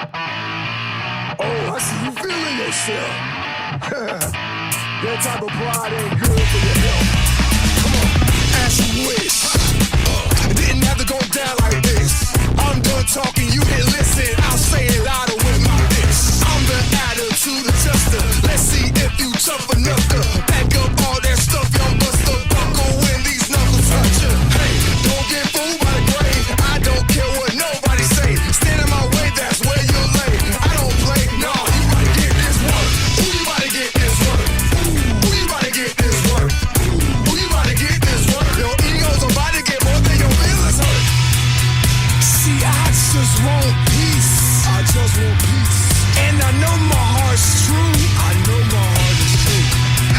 Oh, I see you feeling yourself. That type of pride ain't good for your health. Come on, as you wish. It didn't have to go down like this. I'm done talking, you didn't listen. I'll say it louder with my bitch. I'm the attitude adjuster. Let's see if you tough enough to back up all that stuff. Young buster buckle when these knuckles touch you. Hey, don't get fooled by the grade. I don't care what nobody say. Stand in my way, that's where you're lay. I don't play, no, you about to get this work. Who you about to get this work? Who you about to get this work? Who you about to get this work? Your ego's about to get more than your feelings hurt. See, I just want peace. I just want peace. And I know my heart's true. I know my heart is true.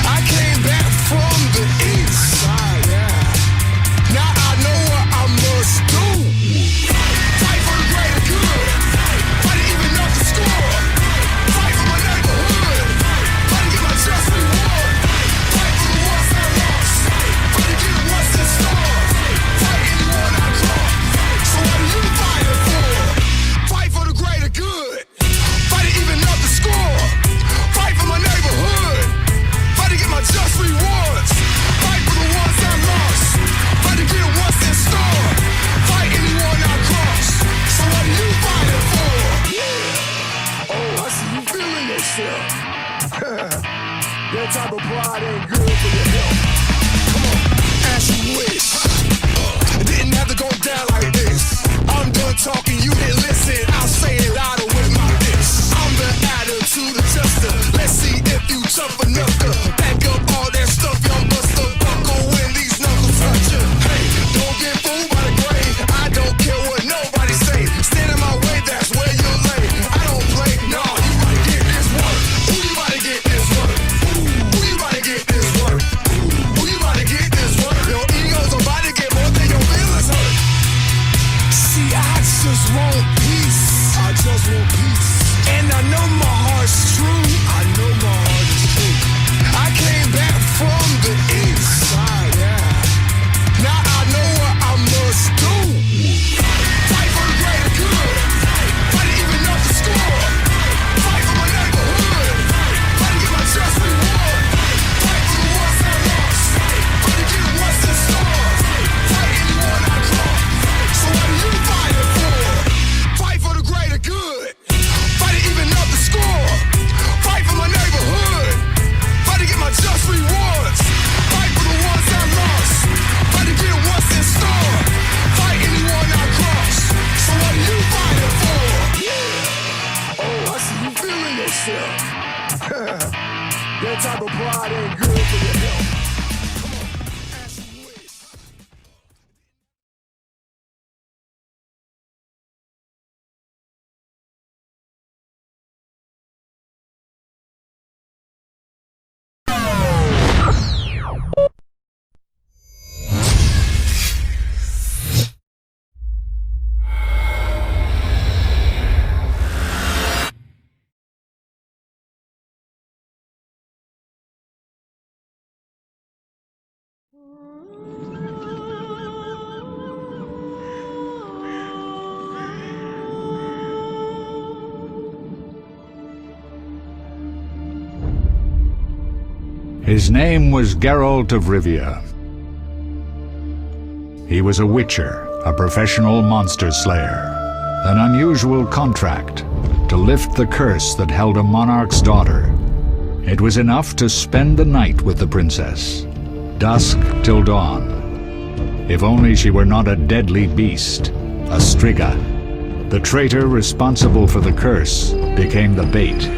I came back from the east side, yeah. Now I know what I must do. Fight for the greater good. Fight even up the score. Fight for my neighborhood. Fight to get my just reward. Fight for the ones I lost. Fight to get what's in store. Fight anyone I cross. So what are you fighting for? Fight for the greater good. Fight to even up the score. Fight for my neighborhood. Fight to get my just rewards. Fight for the ones I lost. Fight to get what's in store. Fight anyone I cross. So what are you fighting for? Yeah. Oh, I see you feeling yourself. That type of pride ain't good for your health. Come on, as you wish. It didn't have to go down like this. I'm done talking, you didn't listen. I'll say it louder with my bitch. I'm the attitude adjuster. Let's see if you tough enough to back up all that stuff. Young buster buckle when these knuckles touch you. Hey, don't get fooled by the grade. I don't care what nobody say. Stand in my way, that's where you're lay. I don't play, no, you about to get this work. Who you about to get this work? Who you about to get this work? Who you about to get this work? Your ego's about to get more than your feelings hurt. See, I just want peace. I just want peace. And I know my heart's true. I know my heart is true. I came back from the east side, yeah. Now I know what I must do. Fight for the greater good. Fight to even up the score. Fight for my neighborhood. Fight to get my just reward. Fight for the ones I lost. Fight to get what's in store. Fight anyone I cross. So what are you fighting for? Fight for the greater good. Fight to even up the score. Fight for my neighborhood. Fight to get my just rewards. Fight for the ones I lost. Fight to get what's in store. Fight anyone I cross. So what are you fighting for? Yeah. Oh, I see you feeling yourself. That type of pride ain't good for your health. Come on, as you wish. His name was Geralt of Rivia. He was a witcher, a professional monster slayer. An unusual contract to lift the curse that held a monarch's daughter. It was enough to spend the night with the princess, dusk till dawn. If only she were not a deadly beast, a striga. The traitor responsible for the curse became the bait.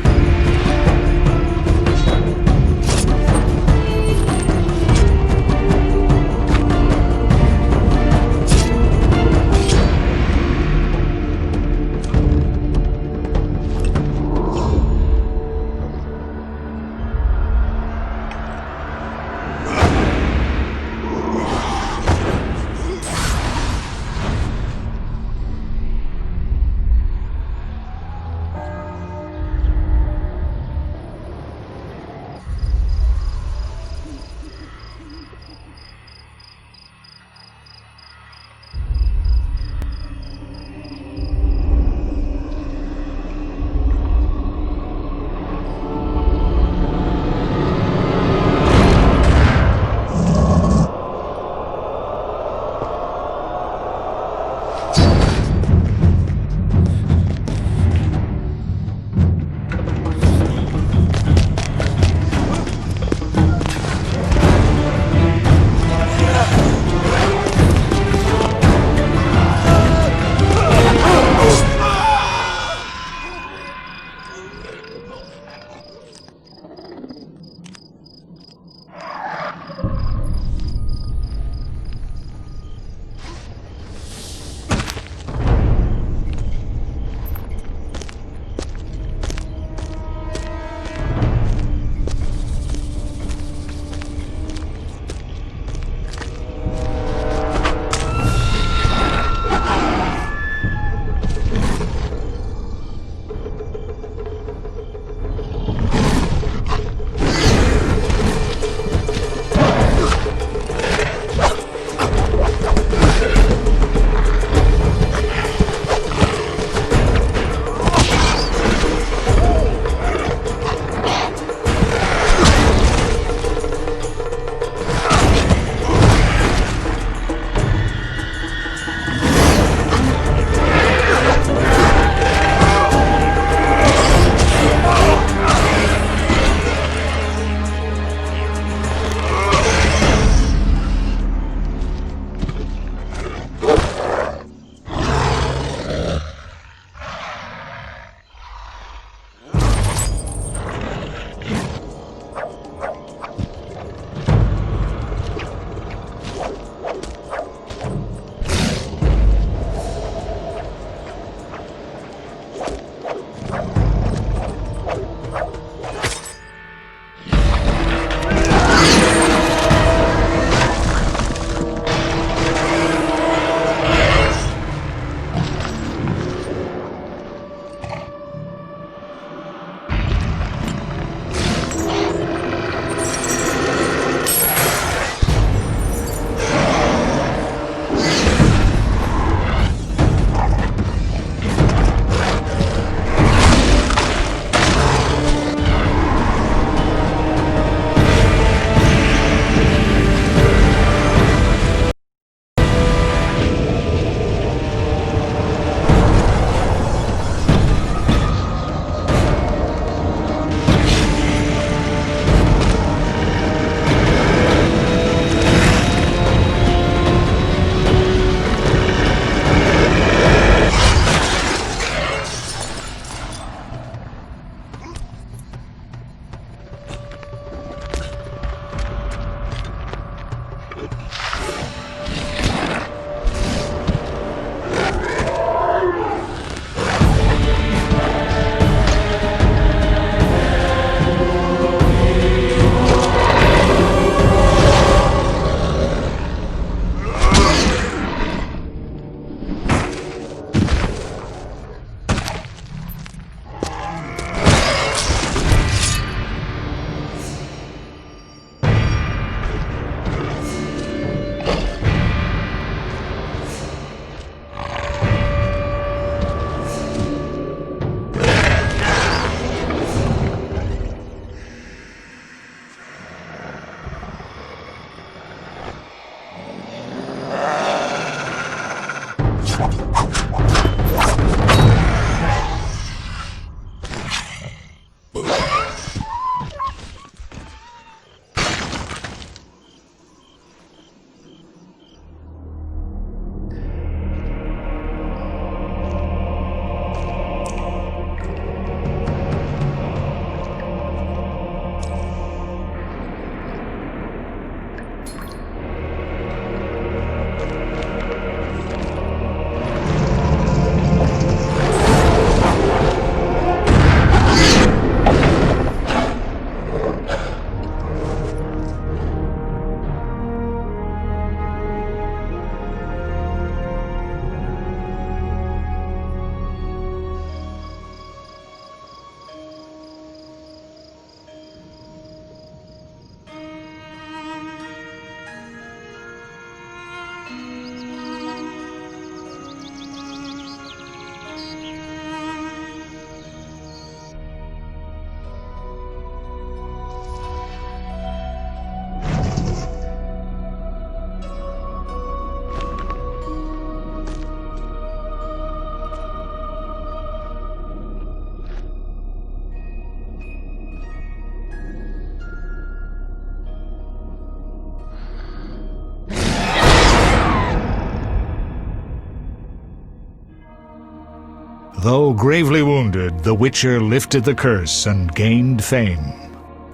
Though gravely wounded, the Witcher lifted the curse and gained fame.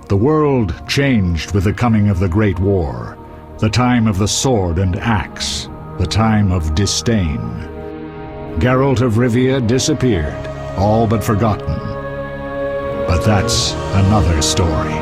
The world changed with the coming of the Great War, the time of the sword and axe, the time of disdain. Geralt of Rivia disappeared, all but forgotten. But that's another story.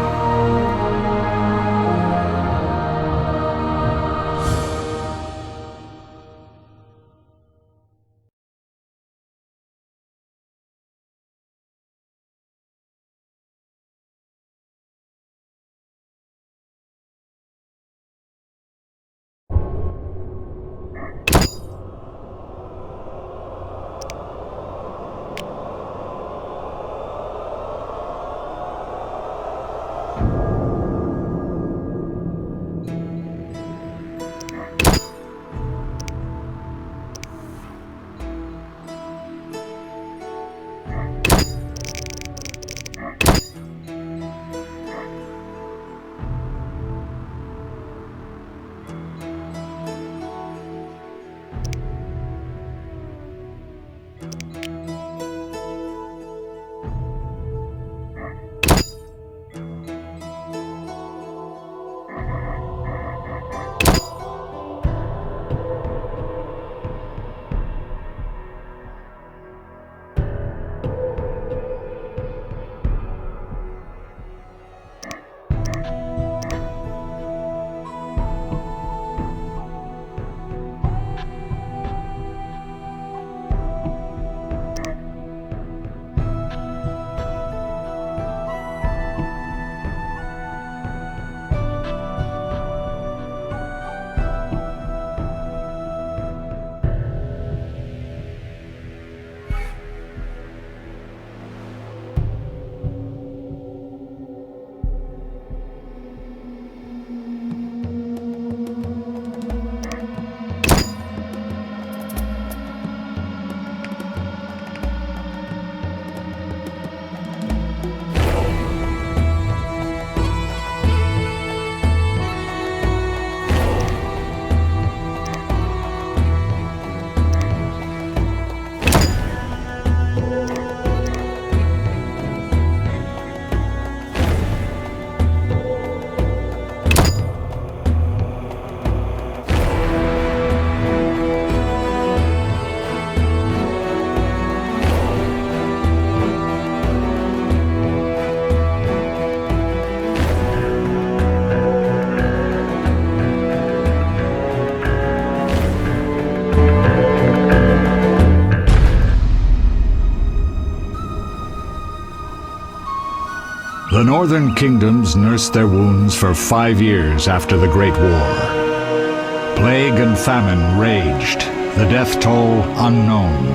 The northern kingdoms nursed their wounds for 5 years after the Great War. Plague and famine raged, the death toll unknown.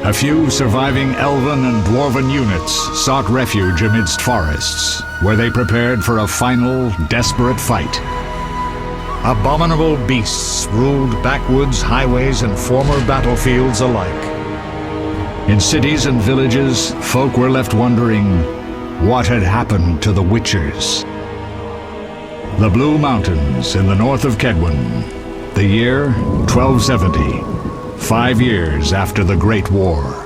A few surviving elven and dwarven units sought refuge amidst forests, where they prepared for a final, desperate fight. Abominable beasts ruled backwoods, highways, and former battlefields alike. In cities and villages, folk were left wondering what had happened to the Witchers. The Blue Mountains in the north of Kedwin. The year 1270, 5 years after the Great War.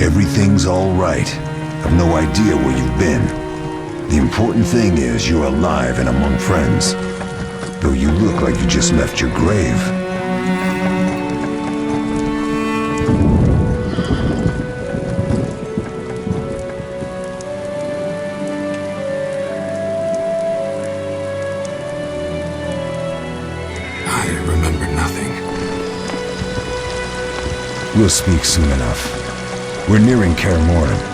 Everything's all right. I've no idea where you've been. The important thing is you're alive and among friends. Though you look like you just left your grave. I remember nothing. We'll speak soon enough. We're nearing Kaer Morhen.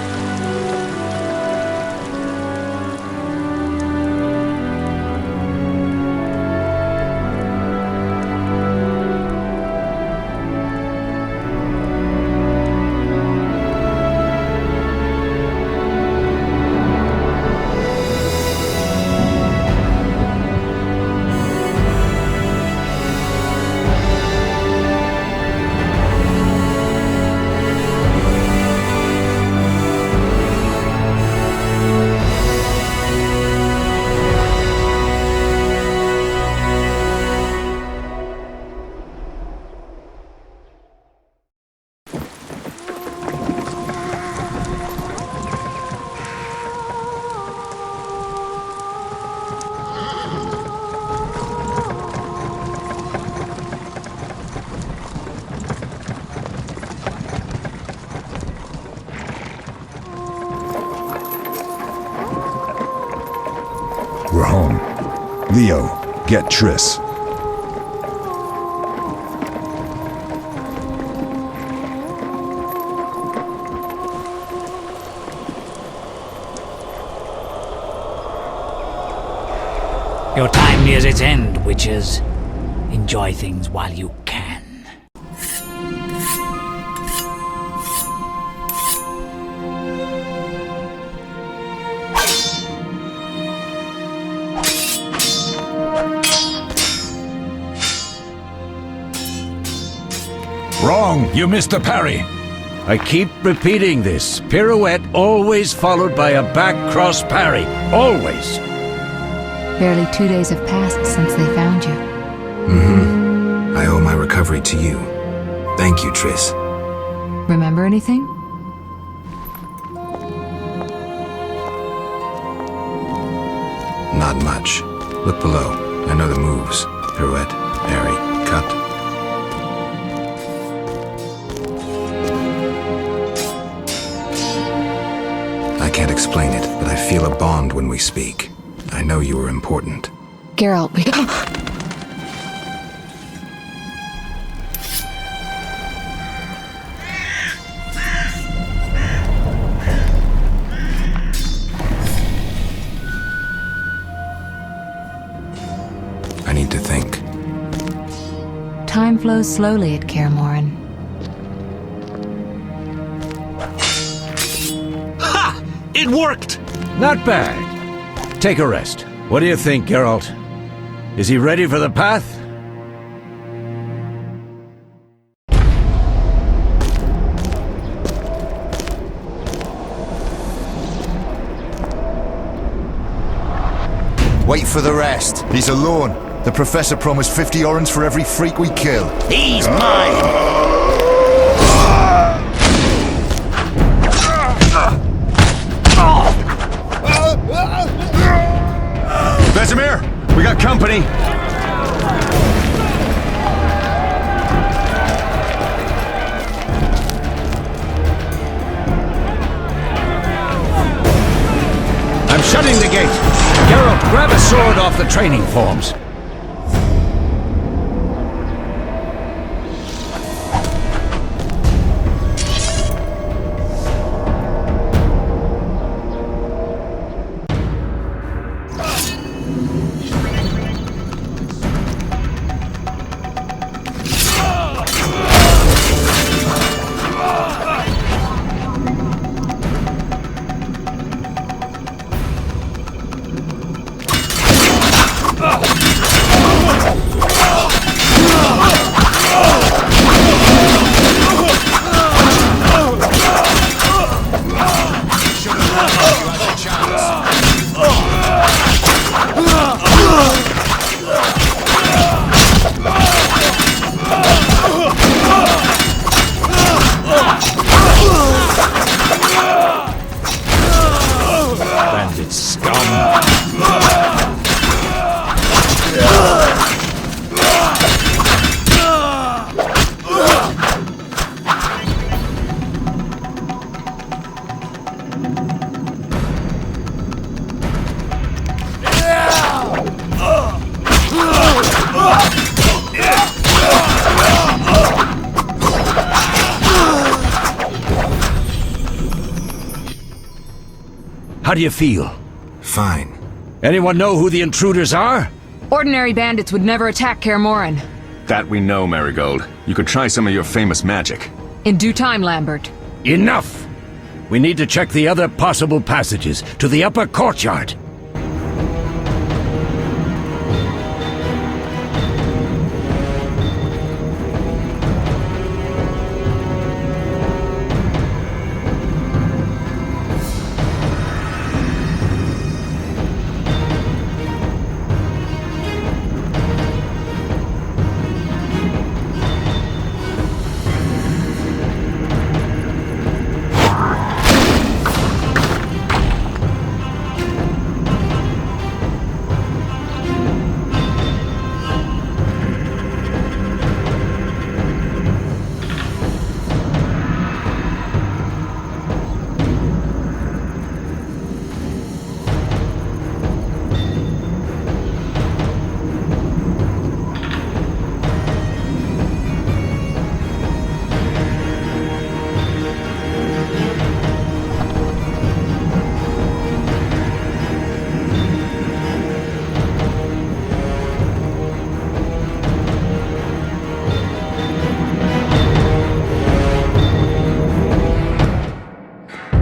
We're home. Leo, get Triss. Your time nears its end, witches. Enjoy things while you can. Wrong! You missed the parry! I keep repeating this. Pirouette always followed by a back cross parry. Always! Barely 2 days have passed since they found you. I owe my recovery to you. Thank you, Triss. Remember anything? Not much. Look below. I know the moves. Pirouette, parry, cut. I can't explain it, but I feel a bond when we speak. I know you are important. Geralt, we... I need to think. Time flows slowly at Kaer Morhen. Ha! It worked! Not bad. Take a rest. What do you think, Geralt? Is he ready for the path? Wait for the rest. He's alone. The Professor promised 50 orens for every freak we kill. He's mine! Vesemir, we got company. I'm shutting the gate. Geralt, grab a sword off the training forms. Bandit scum. How do you feel? Fine. Anyone know who the intruders are? Ordinary bandits would never attack Kaer Morhen. That we know, Marigold. You could try some of your famous magic. In due time, Lambert. Enough! We need to check the other possible passages to the upper courtyard.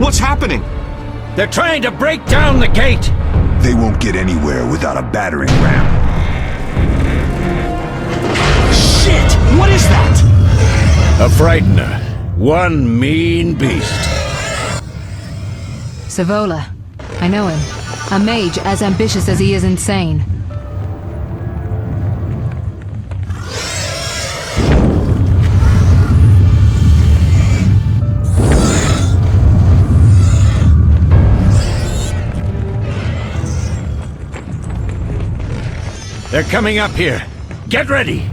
What's happening? They're trying to break down the gate! They won't get anywhere without a battering ram. Shit! What is that? A frightener. One mean beast. Savola. I know him. A mage as ambitious as he is insane. They're coming up here. Get ready!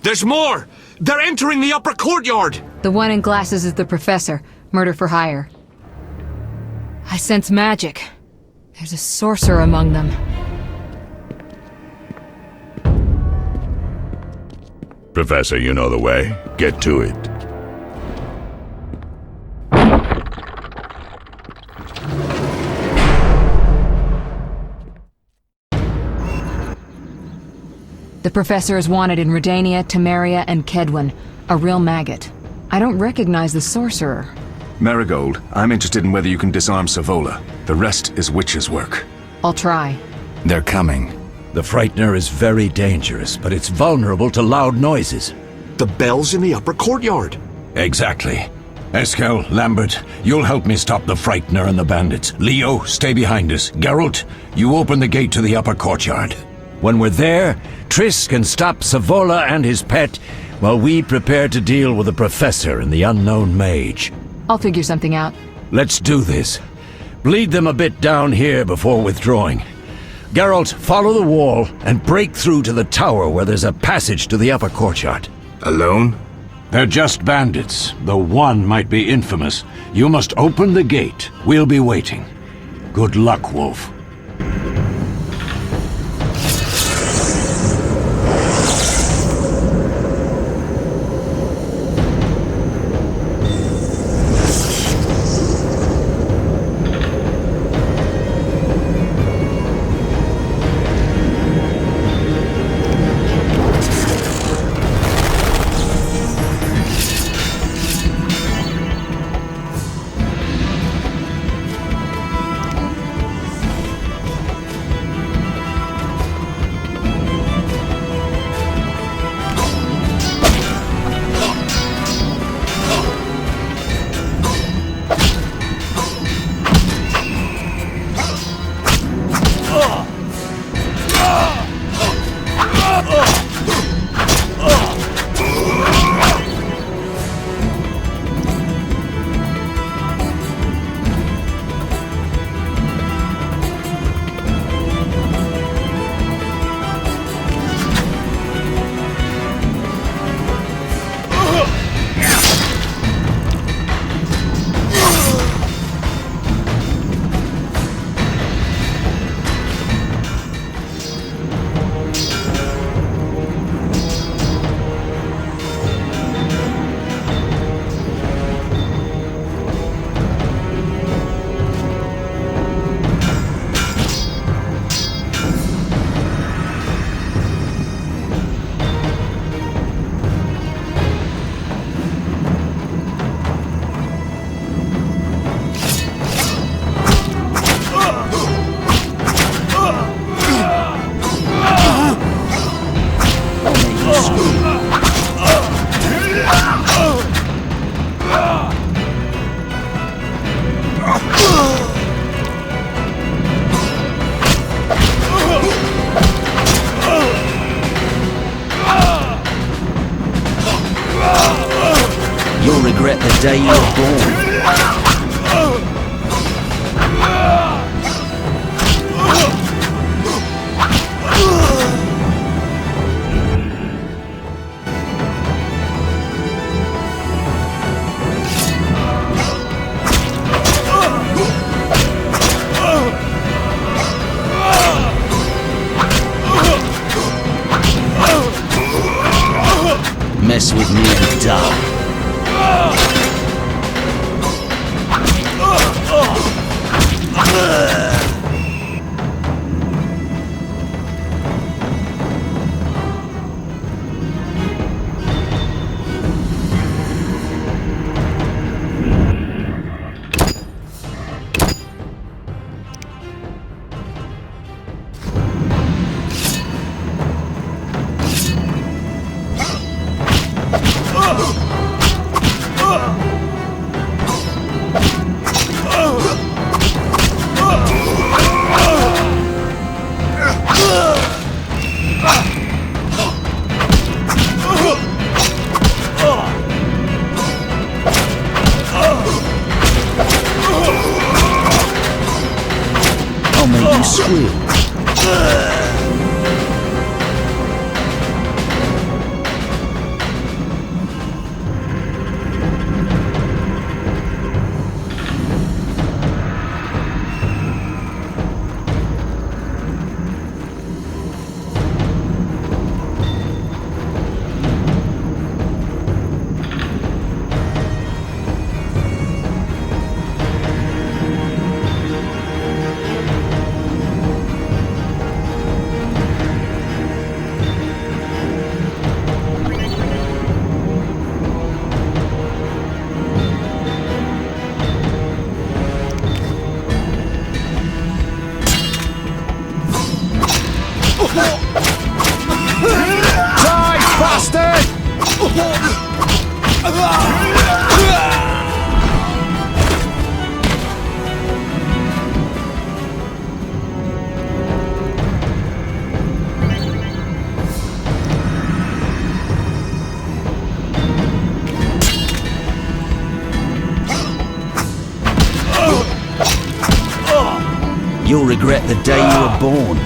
There's more! They're entering the upper courtyard! The one in glasses is the Professor. Murder for hire. I sense magic. There's a sorcerer among them. Professor, you know the way. Get to it. The Professor is wanted in Redania, Temeria, and Kedwen. A real maggot. I don't recognize the sorcerer. Marigold, I'm interested in whether you can disarm Savola. The rest is witch's work. I'll try. They're coming. The Frightener is very dangerous, but it's vulnerable to loud noises. The bell's in the upper courtyard. Exactly. Eskel, Lambert, you'll help me stop the Frightener and the bandits. Leo, stay behind us. Geralt, you open the gate to the upper courtyard. When we're there, Triss can stop Savola and his pet while we prepare to deal with the Professor and the unknown mage. I'll figure something out. Let's do this. Bleed them a bit down here before withdrawing. Geralt, follow the wall and break through to the tower where there's a passage to the upper courtyard. Alone? They're just bandits, though one might be infamous. You must open the gate. We'll be waiting. Good luck, Wolf. You'll regret the day you were born. Mess with me and die. You'll regret the day you were born.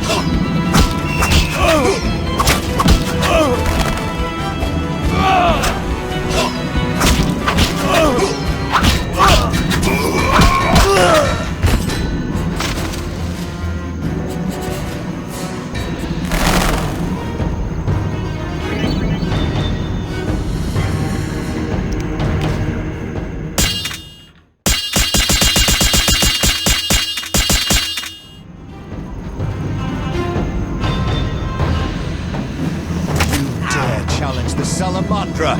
Challenge the Salamandra.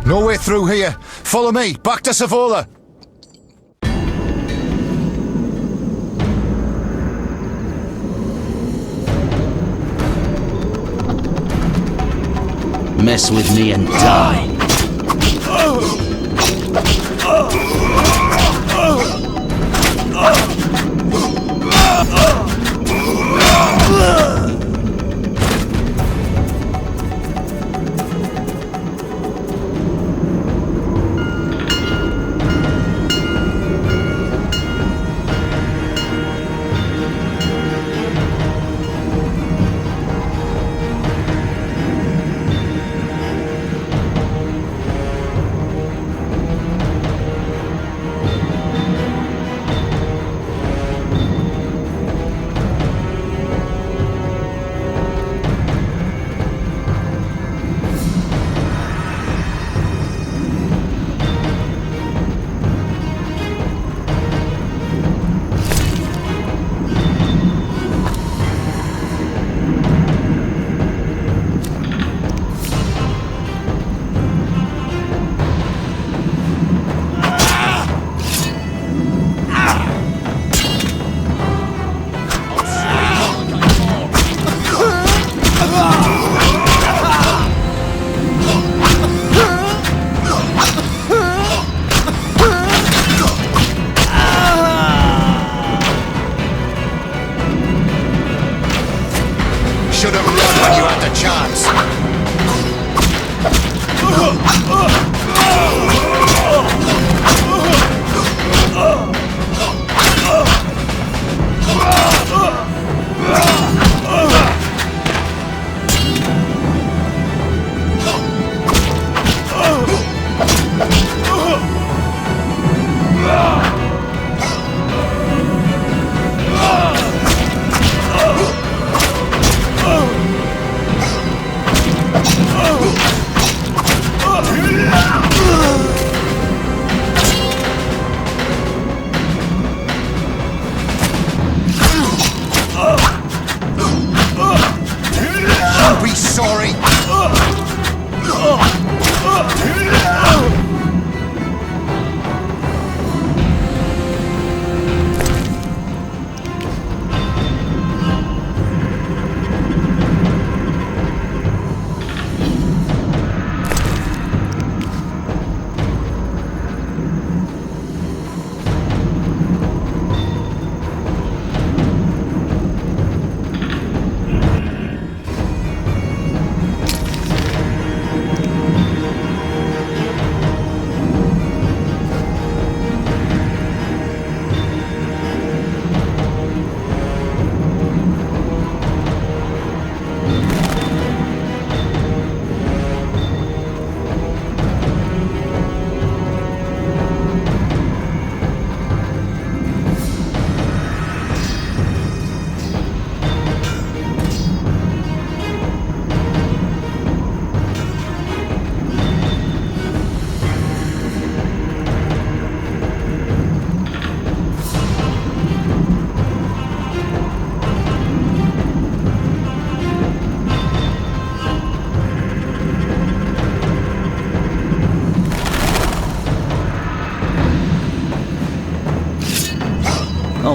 No way through here. Follow me, back to Savola. Mess with me and die. Should have run when you had the chance.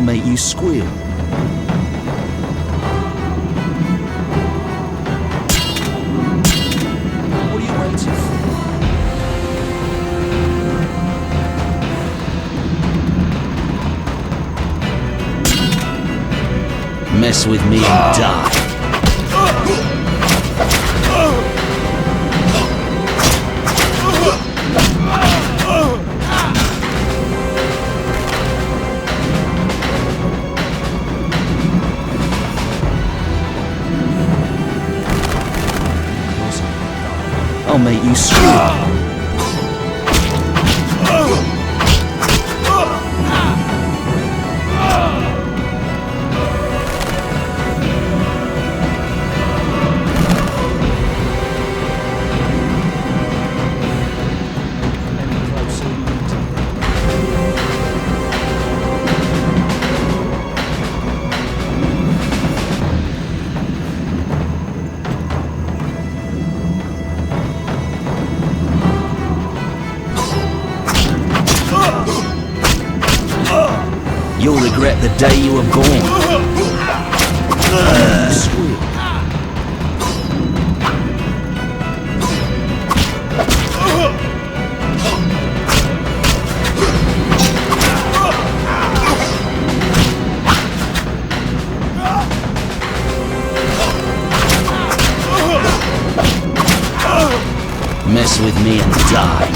make you squeal. What are you waiting for? Mess with me and die. I'll make you squeal. You'll regret the day you were born. Squeal. Mess with me and die.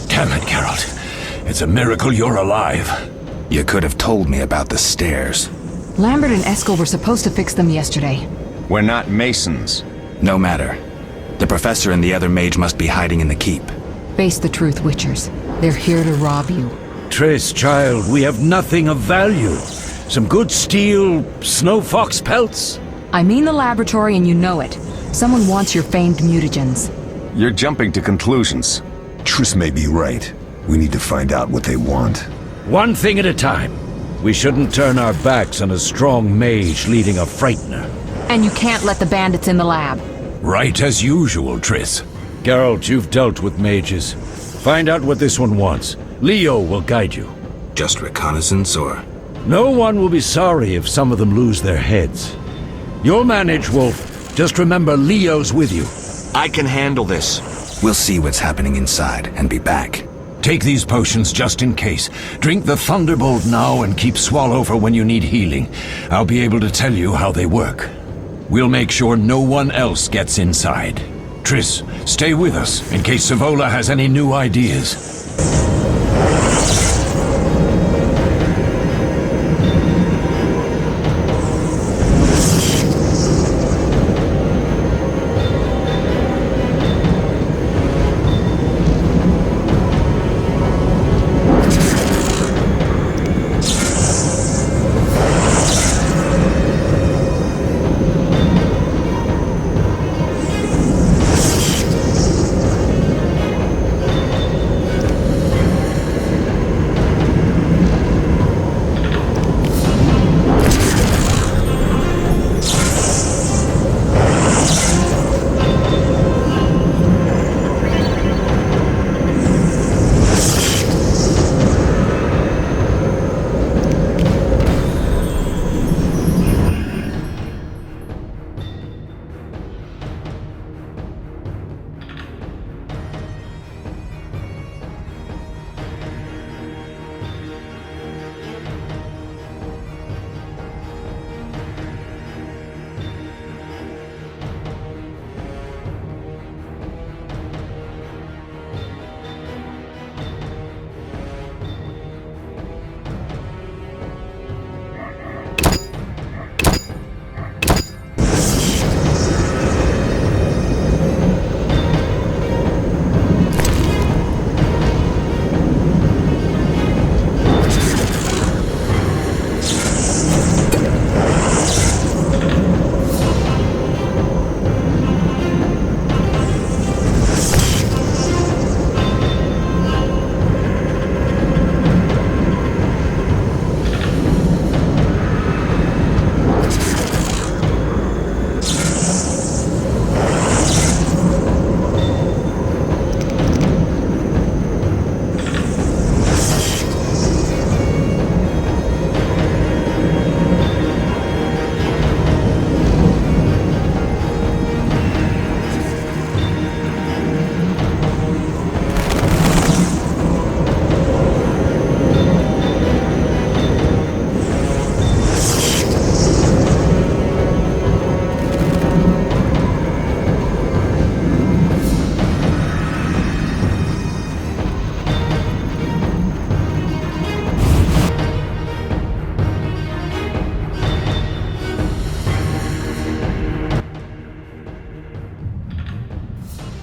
Damn it, Geralt. It's a miracle you're alive. You could have told me about the stairs. Lambert and Eskel were supposed to fix them yesterday. We're not masons. No matter. The professor and the other mage must be hiding in the keep. Face the truth, Witchers. They're here to rob you. Triss, child, we have nothing of value. Some good steel, snow fox pelts. I mean the laboratory and you know it. Someone wants your famed mutagens. You're jumping to conclusions. Triss may be right. We need to find out what they want. One thing at a time. We shouldn't turn our backs on a strong mage leading a frightener. And you can't let the bandits in the lab. Right as usual, Triss. Geralt, you've dealt with mages. Find out what this one wants. Leo will guide you. Just reconnaissance, or...? No one will be sorry if some of them lose their heads. You'll manage, Wolf. Just remember Leo's with you. I can handle this. We'll see what's happening inside and be back. Take these potions just in case. Drink the Thunderbolt now and keep Swallow for when you need healing. I'll be able to tell you how they work. We'll make sure no one else gets inside. Triss, stay with us in case Savola has any new ideas.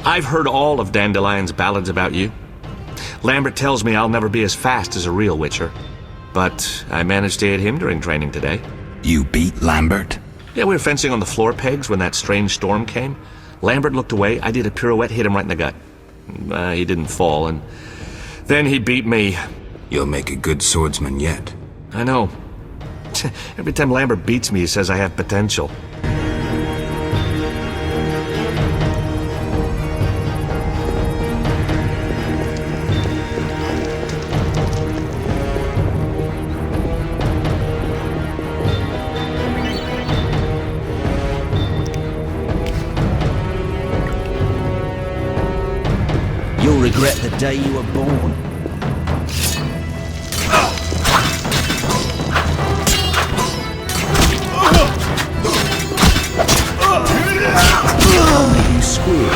I've heard all of Dandelion's ballads about you. Lambert tells me I'll never be as fast as a real Witcher. But I managed to hit him during training today. You beat Lambert? Yeah, we were fencing on the floor pegs when that strange storm came. Lambert looked away, I did a pirouette, hit him right in the gut. He didn't fall, and then he beat me. You'll make a good swordsman yet. I know. Every time Lambert beats me, he says I have potential. You'll regret the day you were born. Only you squeal.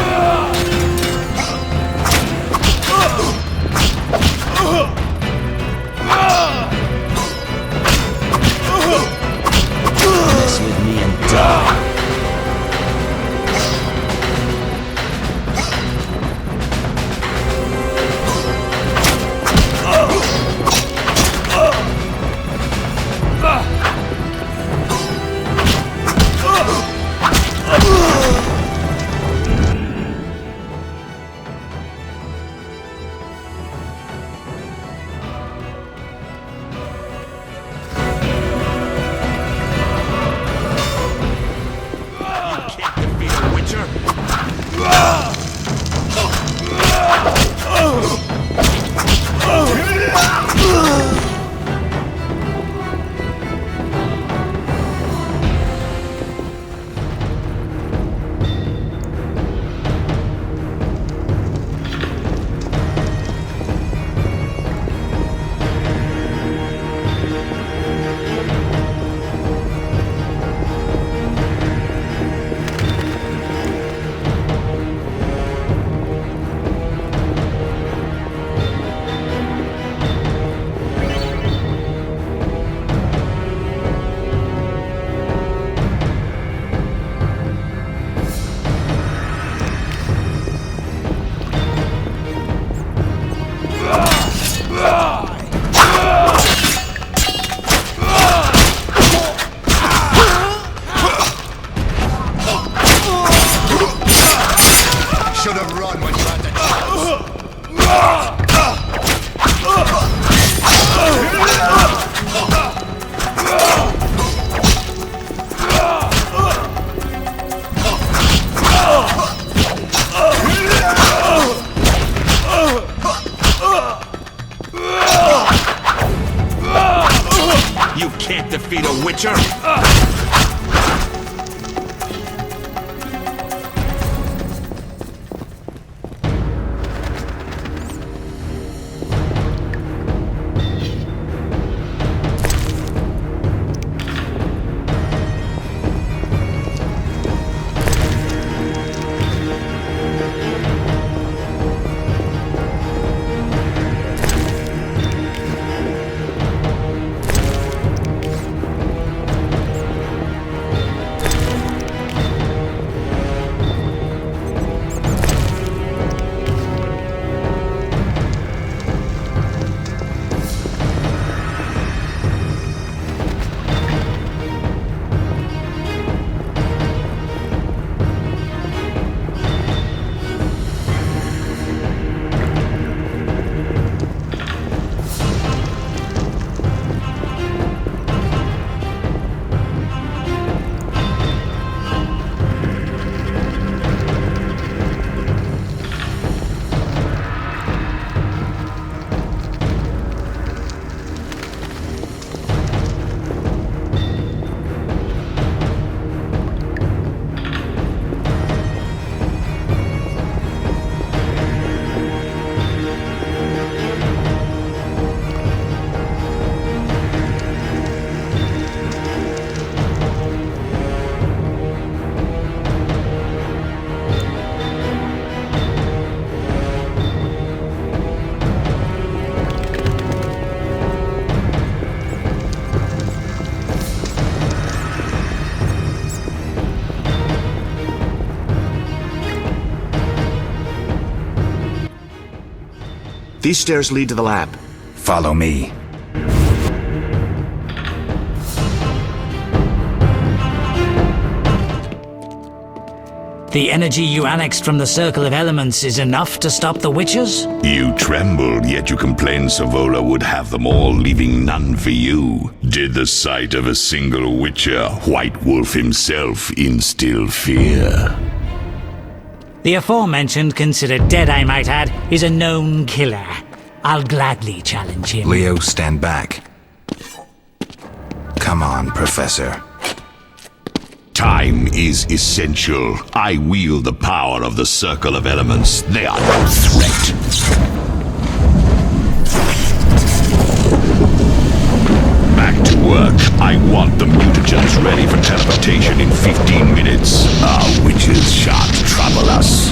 Mess with me and die. These stairs lead to the lab. Follow me. The energy you annexed from the Circle of Elements is enough to stop the Witchers? You trembled, yet you complained Savola would have them all, leaving none for you. Did the sight of a single Witcher, White Wolf himself, instill fear? The aforementioned, considered dead I might add, is a known killer. I'll gladly challenge him. Leo, stand back. Come on, Professor. Time is essential. I wield the power of the Circle of Elements. They are no threat. Back to work. I want the mutagens ready for teleportation in 15 minutes. Our witches shan't trouble us.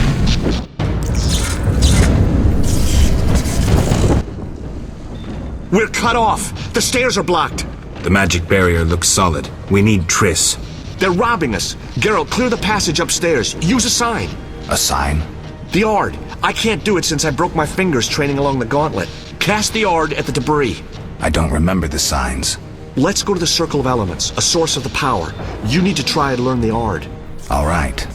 We're cut off! The stairs are blocked! The magic barrier looks solid. We need Triss. They're robbing us! Geralt, clear the passage upstairs. Use a sign. A sign? The Ard. I can't do it since I broke my fingers training along the gauntlet. Cast the Ard at the debris. I don't remember the signs. Let's go to the Circle of Elements, a source of the power. You need to try and learn the Ard. All right.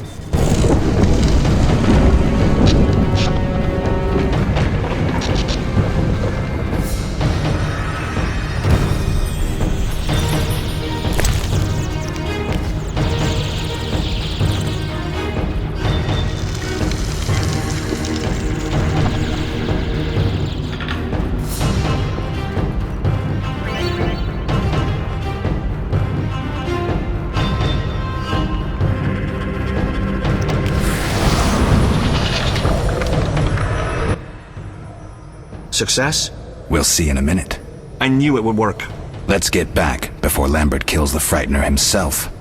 Success? We'll see in a minute. I knew it would work. Let's get back before Lambert kills the Frightener himself.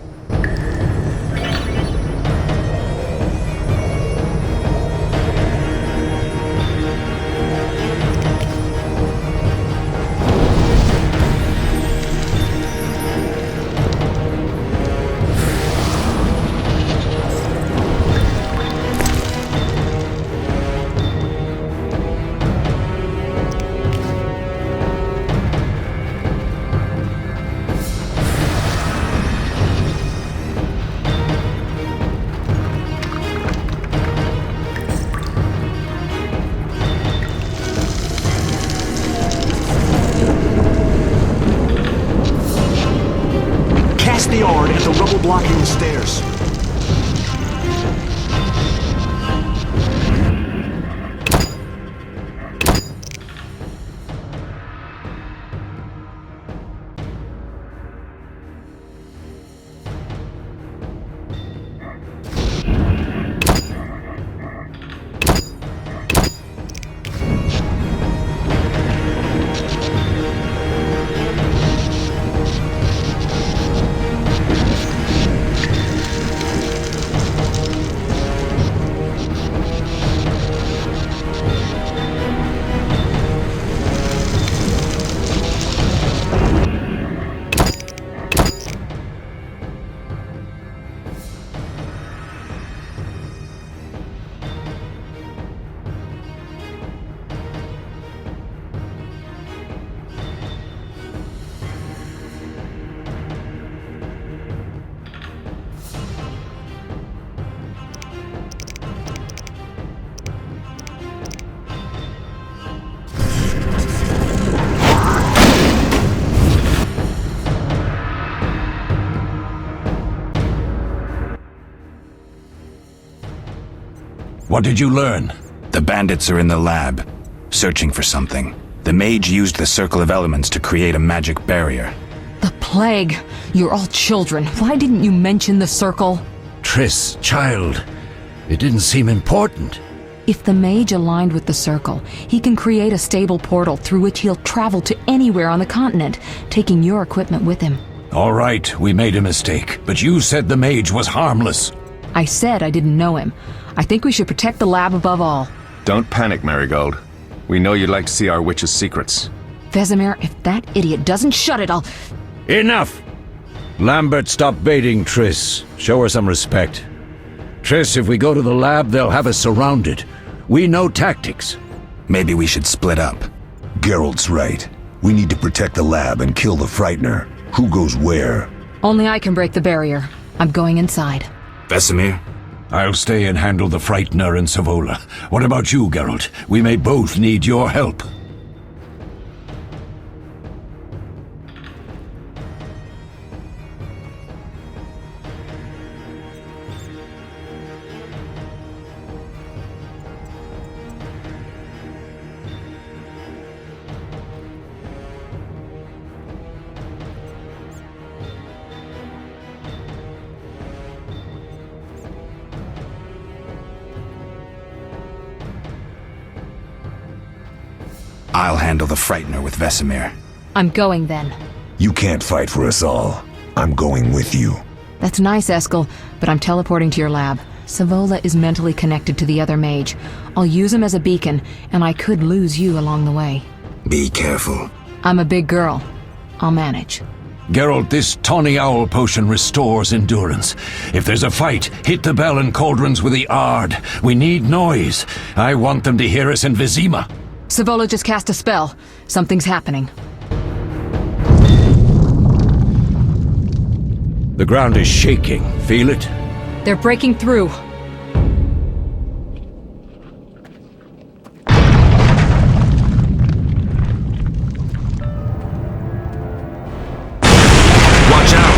The Ard at the rubble blocking the stairs. What did you learn? The bandits are in the lab, searching for something. The mage used the Circle of Elements to create a magic barrier. The plague! You're all children. Why didn't you mention the Circle? Triss, child, it didn't seem important. If the mage aligned with the Circle, he can create a stable portal through which he'll travel to anywhere on the continent, taking your equipment with him. All right, we made a mistake, but you said the mage was harmless. I said I didn't know him. I think we should protect the lab above all. Don't panic, Marigold. We know you'd like to see our witch's secrets. Vesemir, if that idiot doesn't shut it, I'll... Enough! Lambert, stop baiting Triss. Show her some respect. Triss, if we go to the lab, they'll have us surrounded. We know tactics. Maybe we should split up. Geralt's right. We need to protect the lab and kill the Frightener. Who goes where? Only I can break the barrier. I'm going inside. Vesemir? I'll stay and handle the Frightener and Savola. What about you, Geralt? We may both need your help. I'll handle the Frightener with Vesemir. I'm going then. You can't fight for us all. I'm going with you. That's nice, Eskel, but I'm teleporting to your lab. Savola is mentally connected to the other mage. I'll use him as a beacon, and I could lose you along the way. Be careful. I'm a big girl. I'll manage. Geralt, this tawny owl potion restores endurance. If there's a fight, hit the bell and cauldrons with the Ard. We need noise. I want them to hear us in Vizima. Savola just cast a spell. Something's happening. The ground is shaking. Feel it? They're breaking through. Watch out!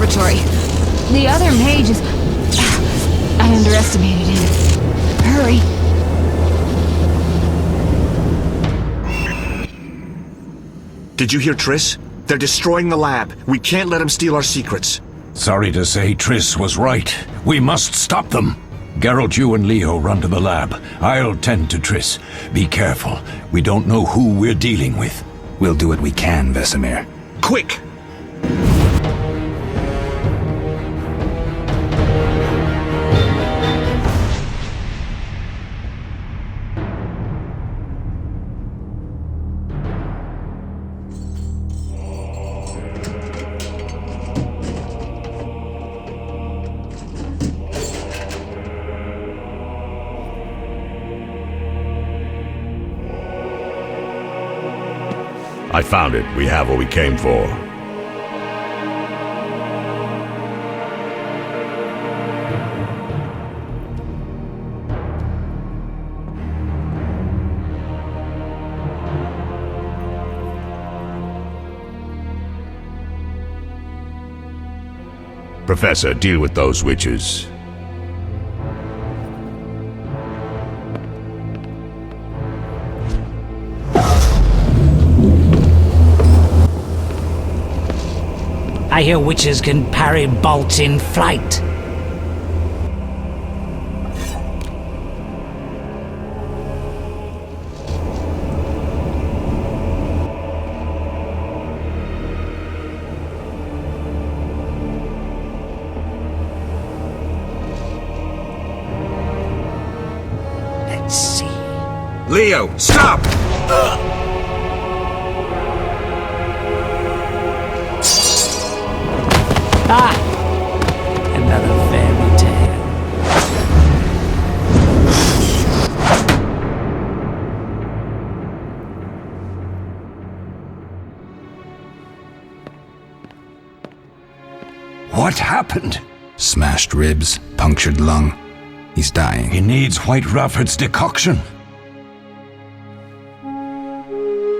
laboratory. The other mage is... I underestimated him. Hurry. Did you hear Triss? They're destroying the lab. We can't let them steal our secrets. Sorry to say, Triss was right. We must stop them. Geralt, you and Leo run to the lab. I'll tend to Triss. Be careful. We don't know who we're dealing with. We'll do what we can, Vesemir. Quick! I found it. We have what we came for. Professor, deal with those witches. I hear witches can parry bolts in flight. Let's see. Leo, stop! Ah! Another fairy tale. What happened? Smashed ribs, punctured lung. He's dying. He needs White Rafford's decoction.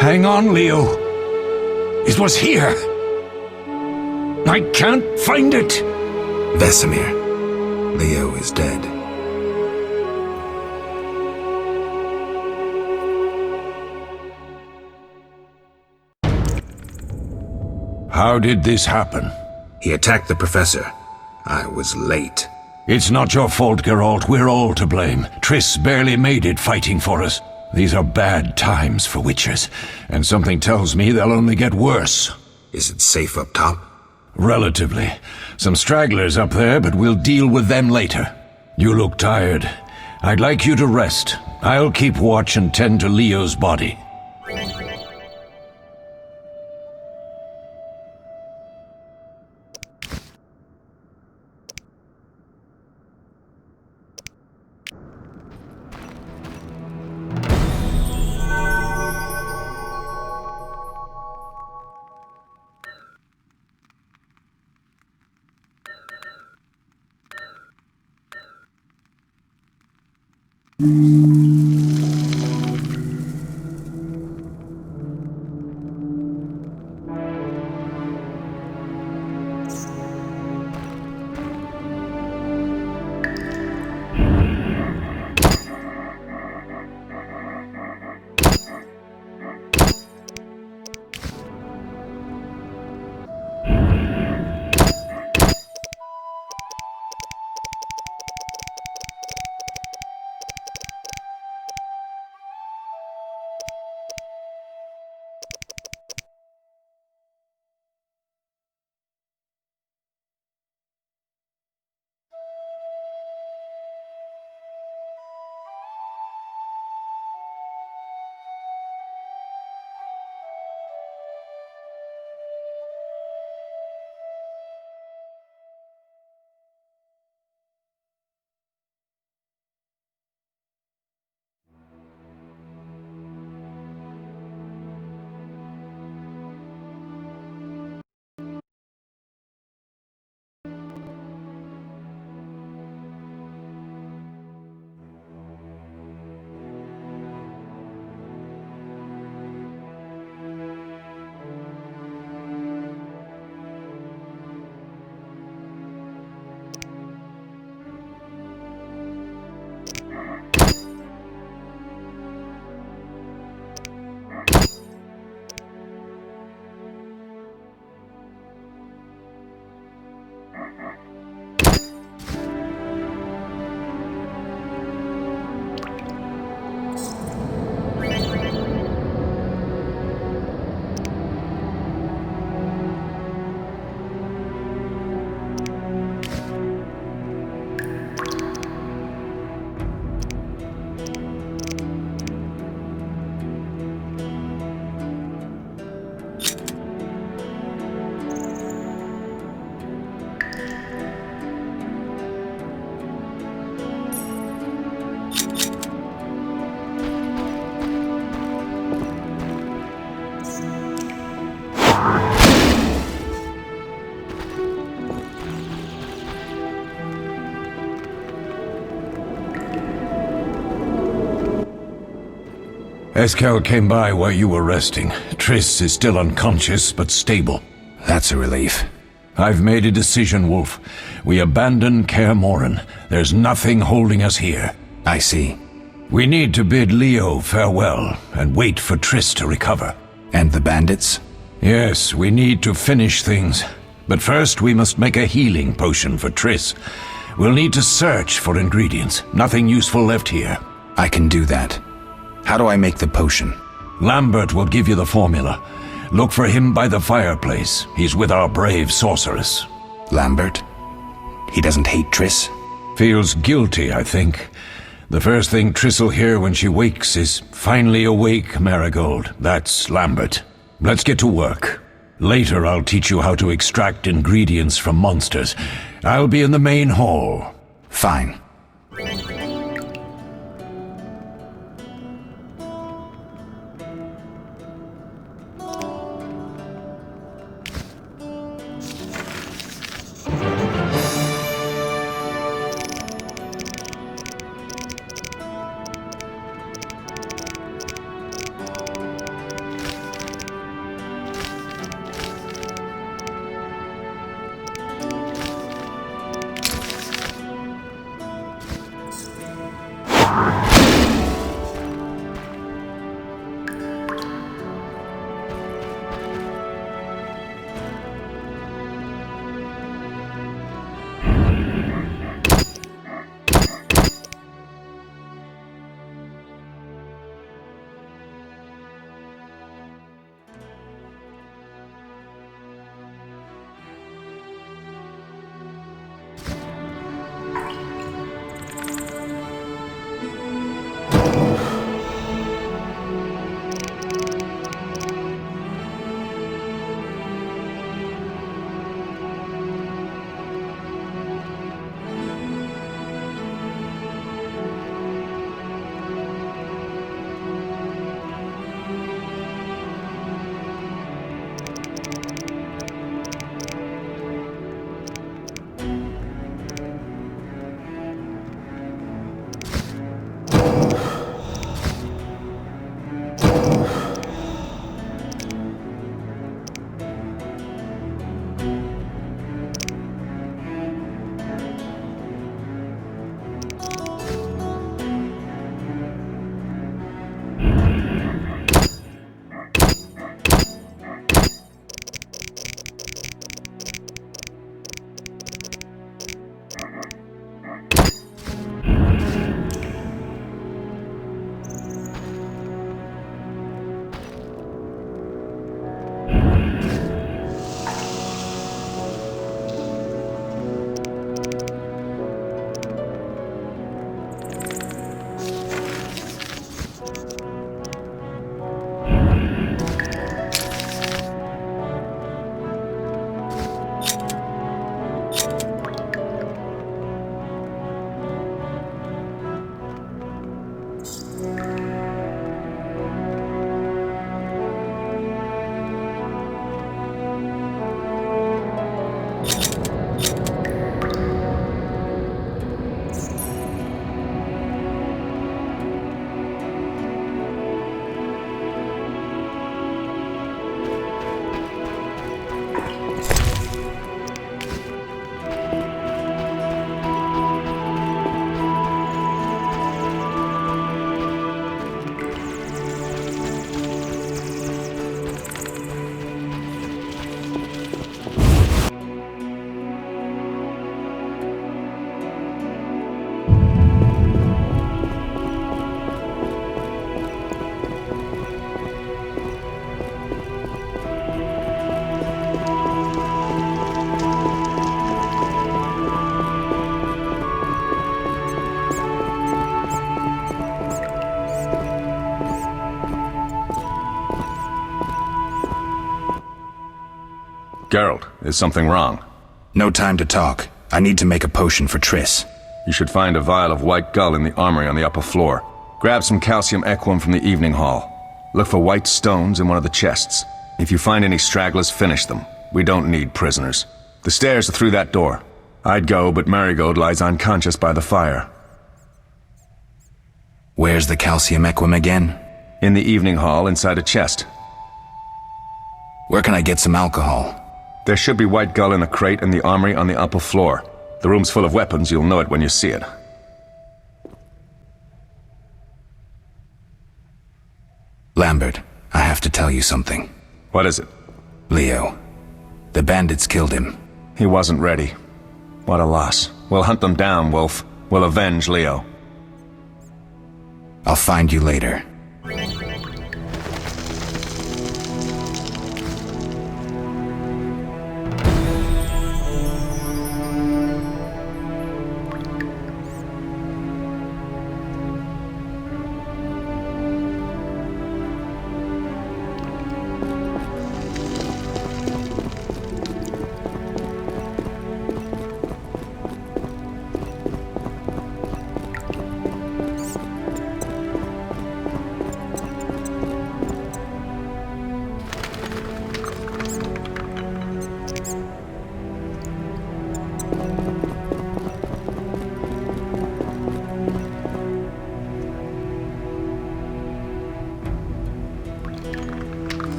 Hang on, Leo. It was here. I can't find it! Vesemir. Leo is dead. How did this happen? He attacked the professor. I was late. It's not your fault, Geralt. We're all to blame. Triss barely made it fighting for us. These are bad times for witchers, and something tells me they'll only get worse. Is it safe up top? Relatively. Some stragglers up there, but we'll deal with them later. You look tired. I'd like you to rest. I'll keep watch and tend to Leo's body. Eskel came by while you were resting. Triss is still unconscious, but stable. That's a relief. I've made a decision, Wolf. We abandon Kaer Morhen. There's nothing holding us here. I see. We need to bid Leo farewell and wait for Triss to recover. And the bandits? Yes, we need to finish things. But first we must make a healing potion for Triss. We'll need to search for ingredients. Nothing useful left here. I can do that. How do I make the potion? Lambert will give you the formula. Look for him by the fireplace. He's with our brave sorceress. Lambert? He doesn't hate Triss? Feels guilty, I think. The first thing Triss'll hear when she wakes is, "Finally awake, Marigold." That's Lambert. Let's get to work. Later I'll teach you how to extract ingredients from monsters. I'll be in the main hall. Fine. Geralt, is something wrong? No time to talk. I need to make a potion for Triss. You should find a vial of white gull in the armory on the upper floor. Grab some calcium equum from the evening hall. Look for white stones in one of the chests. If you find any stragglers, finish them. We don't need prisoners. The stairs are through that door. I'd go, but Marigold lies unconscious by the fire. Where's the calcium equum again? In the evening hall, inside a chest. Where can I get some alcohol? There should be White Gull in a crate in the armory on the upper floor. The room's full of weapons, you'll know it when you see it. Lambert, I have to tell you something. What is it? Leo. The bandits killed him. He wasn't ready. What a loss. We'll hunt them down, Wolf. We'll avenge Leo. I'll find you later.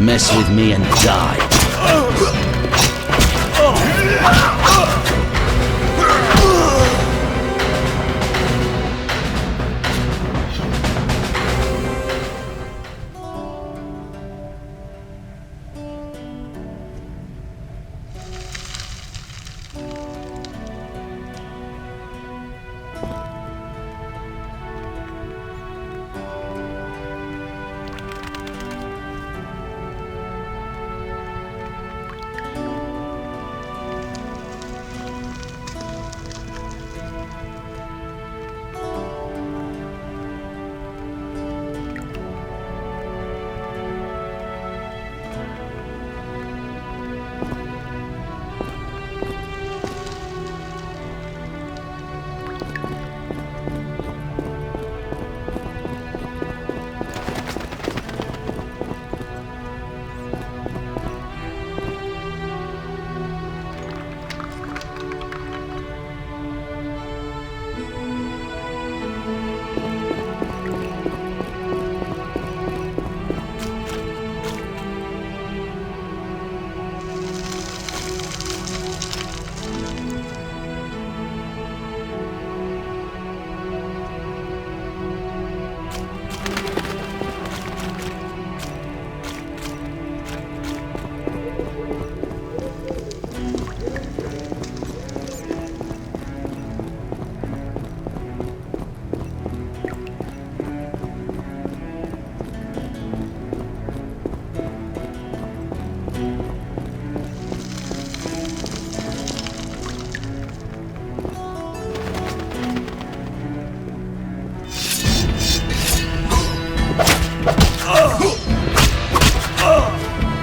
Mess with me and die.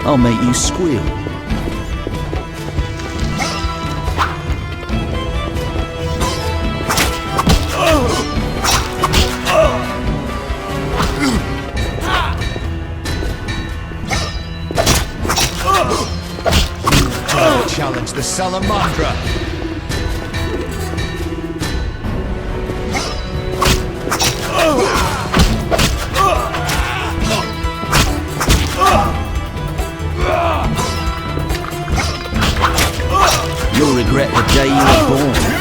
I'll make you squeal. Challenge the Salamandra. You'll regret the day you were born.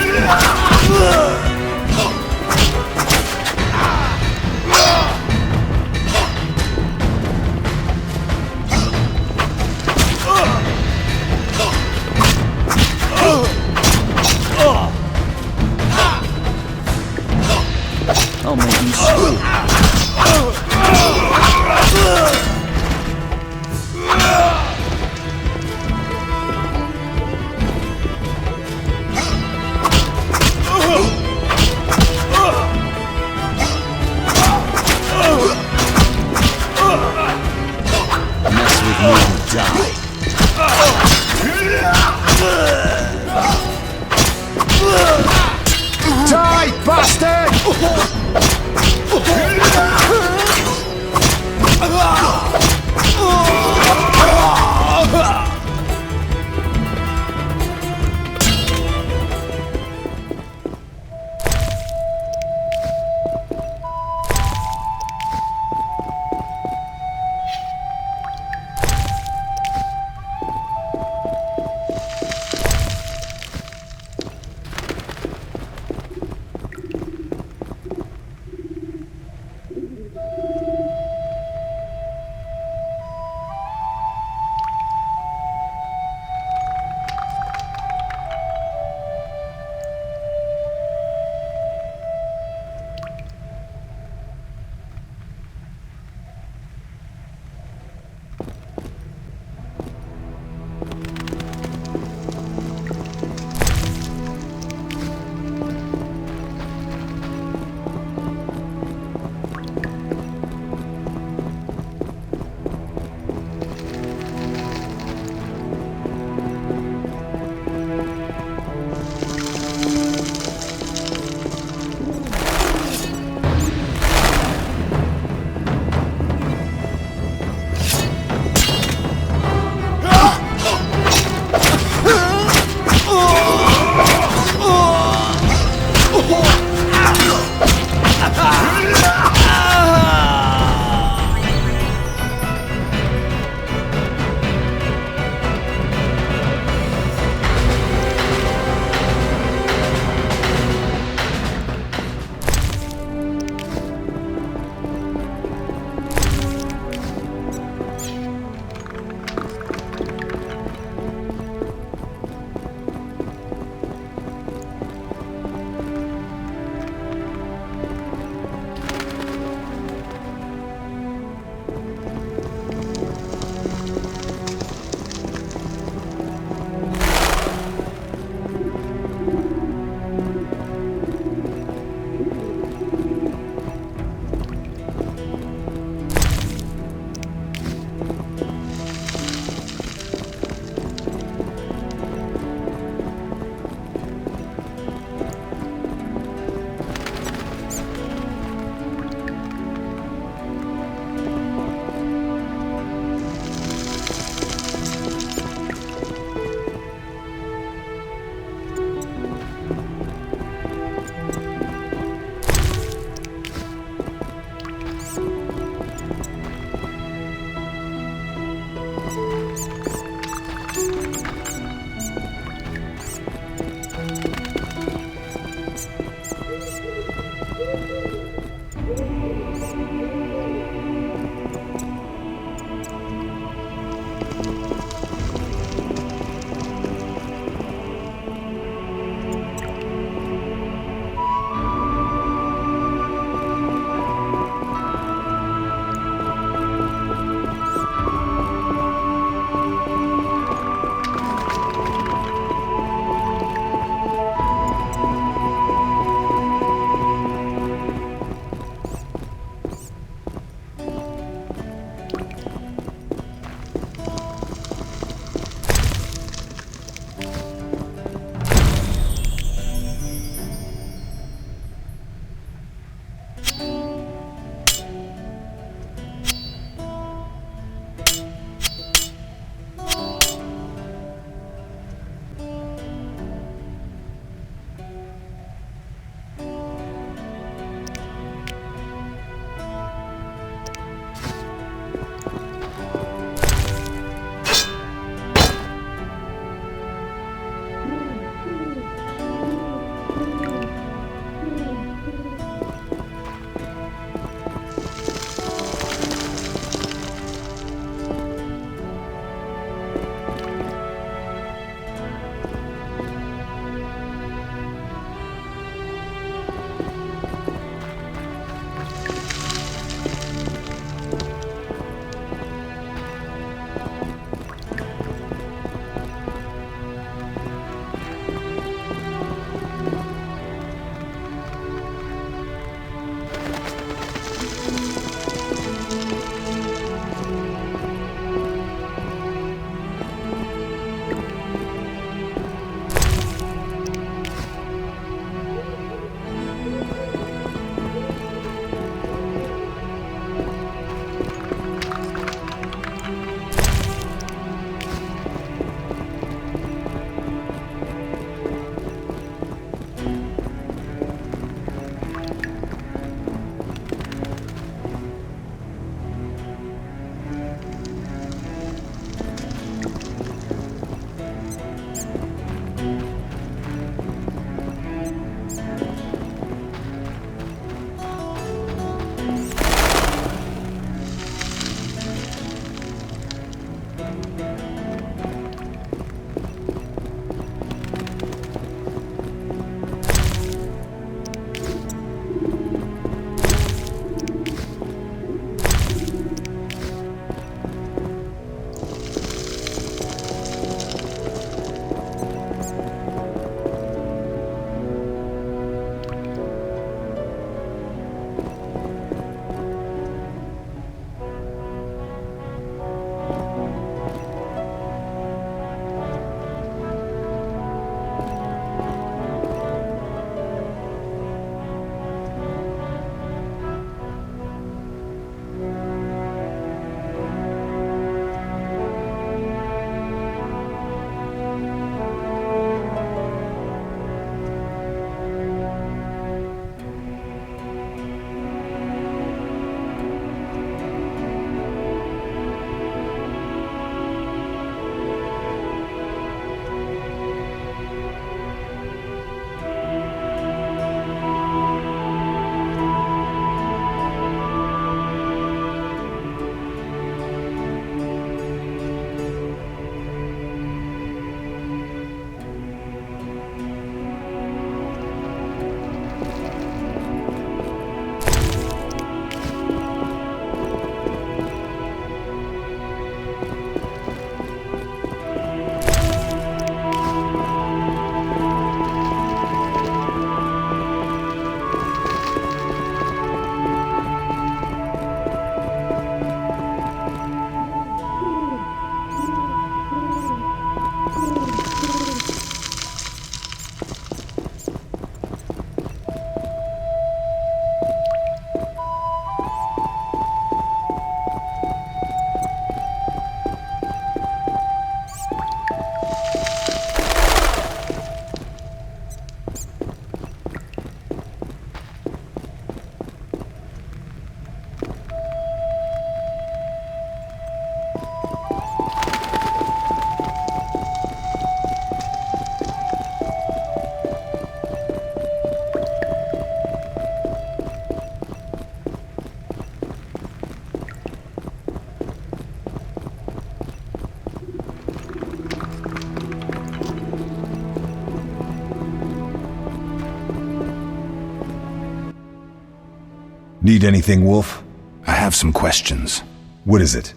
Need anything, Wolf? I have some questions. What is it?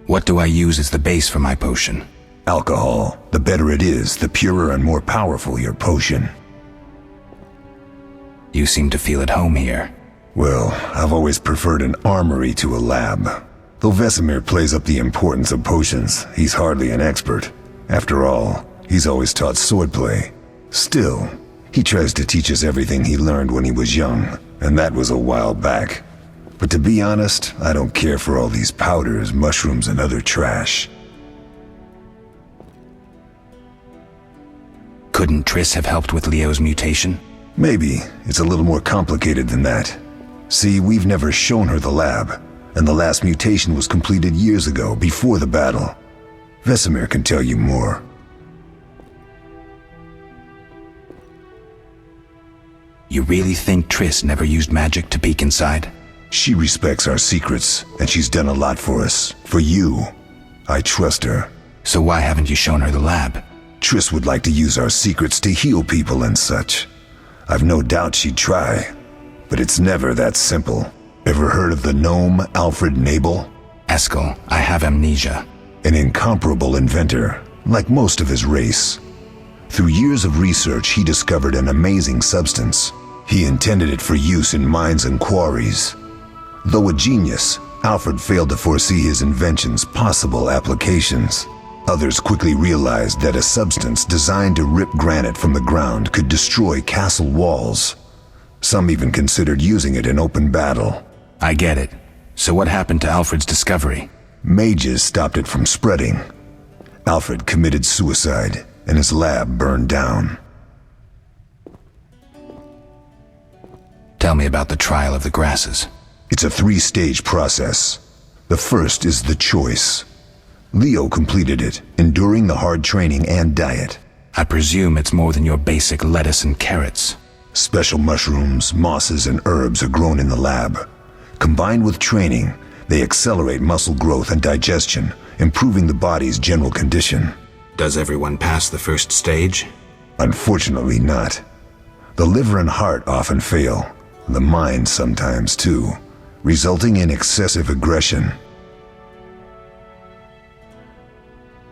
What do I use as the base for my potion? Alcohol. The better it is, the purer and more powerful your potion. You seem to feel at home here. Well, I've always preferred an armory to a lab. Though Vesemir plays up the importance of potions, he's hardly an expert. After all, he's always taught swordplay. Still, he tries to teach us everything he learned when he was young, and that was a while back. But to be honest, I don't care for all these powders, mushrooms, and other trash. Couldn't Triss have helped with Leo's mutation? Maybe. It's a little more complicated than that. See, we've never shown her the lab, and the last mutation was completed years ago, before the battle. Vesemir can tell you more. You really think Triss never used magic to peek inside? She respects our secrets, and she's done a lot for us. For you. I trust her. So why haven't you shown her the lab? Triss would like to use our secrets to heal people and such. I've no doubt she'd try, but it's never that simple. Ever heard of the gnome Alfred Nabel? Eskel, I have amnesia. An incomparable inventor, like most of his race. Through years of research, he discovered an amazing substance. He intended it for use in mines and quarries. Though a genius, Alfred failed to foresee his invention's possible applications. Others quickly realized that a substance designed to rip granite from the ground could destroy castle walls. Some even considered using it in open battle. I get it. So what happened to Alfred's discovery? Mages stopped it from spreading. Alfred committed suicide, and his lab burned down. Tell me about the trial of the grasses. It's a 3-stage process. The first is the choice. Leo completed it, enduring the hard training and diet. I presume it's more than your basic lettuce and carrots. Special mushrooms, mosses, and herbs are grown in the lab. Combined with training, they accelerate muscle growth and digestion, improving the body's general condition. Does everyone pass the first stage? Unfortunately not. The liver and heart often fail, the mind sometimes too, resulting in excessive aggression.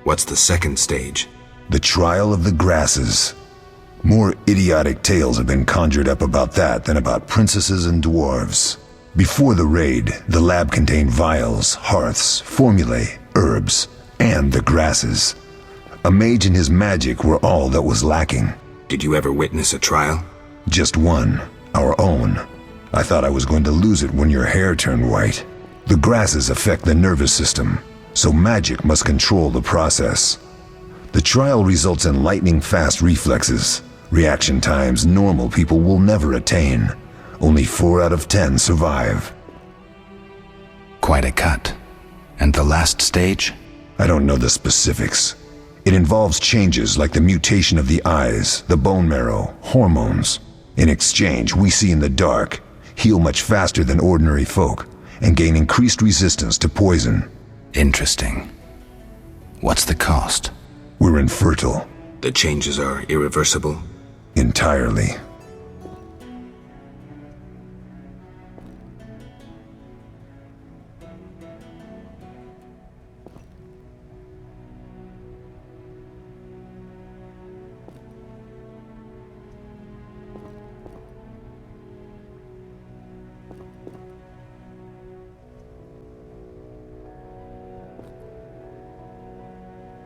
What's the second stage? The trial of the grasses. More idiotic tales have been conjured up about that than about princesses and dwarves. Before the raid, the lab contained vials, hearths, formulae, herbs, and the grasses. A mage and his magic were all that was lacking. Did you ever witness a trial? Just one, our own. I thought I was going to lose it when your hair turned white. The grasses affect the nervous system, so magic must control the process. The trial results in lightning-fast reflexes, reaction times normal people will never attain. Only 4 out of 10 survive. Quite a cut. And the last stage? I don't know the specifics. It involves changes like the mutation of the eyes, the bone marrow, hormones. In exchange, we see in the dark, heal much faster than ordinary folk, and gain increased resistance to poison. Interesting. What's the cost? We're infertile. The changes are irreversible? Entirely.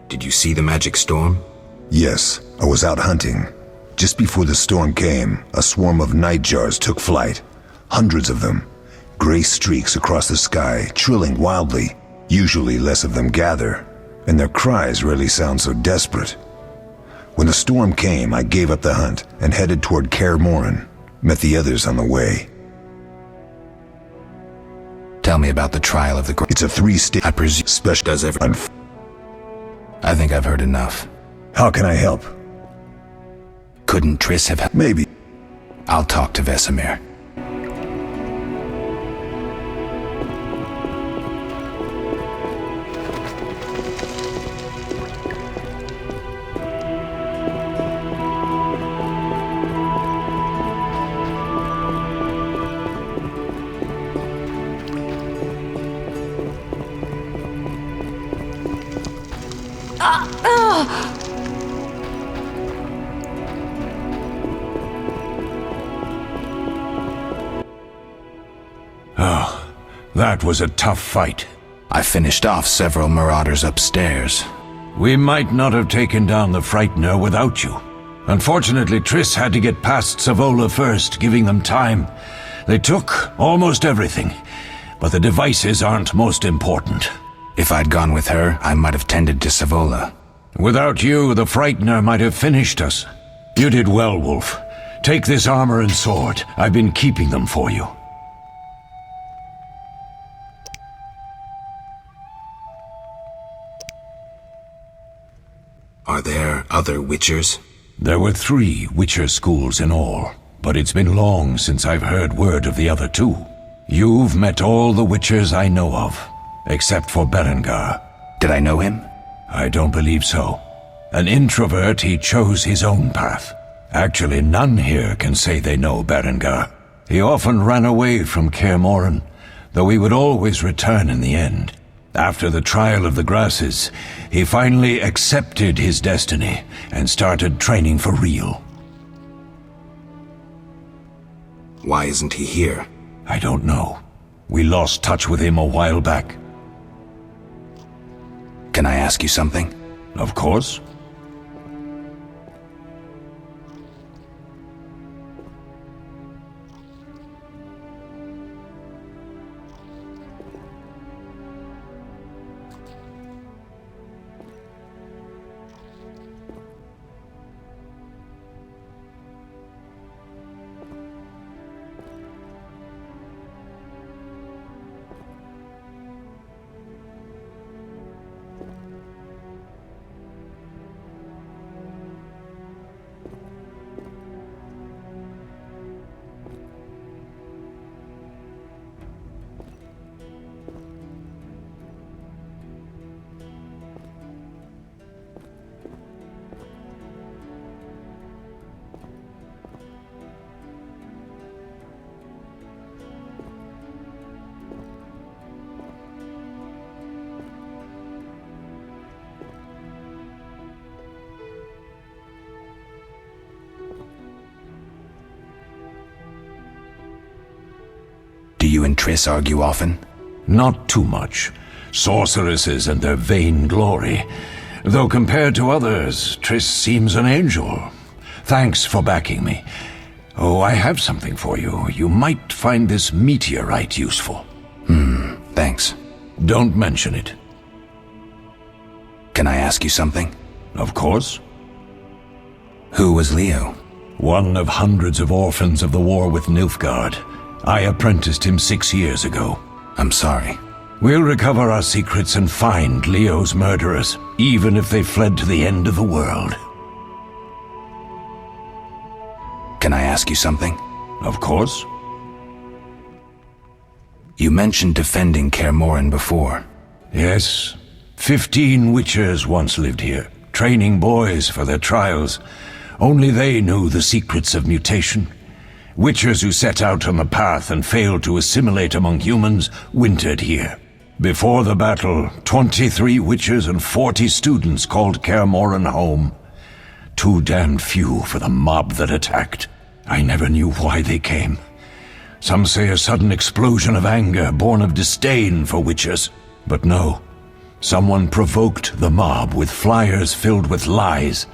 Did you see the magic storm? Yes, I was out hunting. Just before the storm came, a swarm of nightjars took flight. Hundreds of them. Gray streaks across the sky, trilling wildly. Usually less of them gather, and their cries rarely sound so desperate. When the storm came, I gave up the hunt and headed toward Kaer Morhen. Met the others on the way. Tell me about the trial of the It's a 3-stage... I presume special... Does everyone... I think I've heard enough. How can I help? Couldn't Triss have... Maybe. I'll talk to Vesemir. That was a tough fight. I finished off several marauders upstairs. We might not have taken down the Frightener without you. Unfortunately, Triss had to get past Savola first, giving them time. They took almost everything, but the devices aren't most important. If I'd gone with her, I might have tended to Savola. Without you, the Frightener might have finished us. You did well, Wolf. Take this armor and sword. I've been keeping them for you. Are there other Witchers? There were 3 Witcher schools in all, but it's been long since I've heard word of the other 2. You've met all the Witchers I know of, except for Berengar. Did I know him? I don't believe so. An introvert, he chose his own path. Actually, none here can say they know Berengar. He often ran away from Kaer Morhen, though he would always return in the end. After the trial of the grasses, he finally accepted his destiny and started training for real. Why isn't he here? I don't know. We lost touch with him a while back. Can I ask you something? Of course. Do you and Triss argue often? Not too much. Sorceresses and their vain glory. Though compared to others, Triss seems an angel. Thanks for backing me. Oh, I have something for you. You might find this meteorite useful. Thanks. Don't mention it. Can I ask you something? Of course. Who was Leo? One of hundreds of orphans of the war with Nilfgaard. I apprenticed him 6 years ago. I'm sorry. We'll recover our secrets and find Leo's murderers, even if they fled to the end of the world. Can I ask you something? Of course. You mentioned defending Kaer Morhen before. Yes. 15 Witchers once lived here, training boys for their trials. Only they knew the secrets of mutation. Witchers who set out on the path and failed to assimilate among humans wintered here. Before the battle, 23 Witchers and 40 students called Kaer Morhen home. Too damned few for the mob that attacked. I never knew why they came. Some say a sudden explosion of anger born of disdain for Witchers. But no. Someone provoked the mob with flyers filled with lies.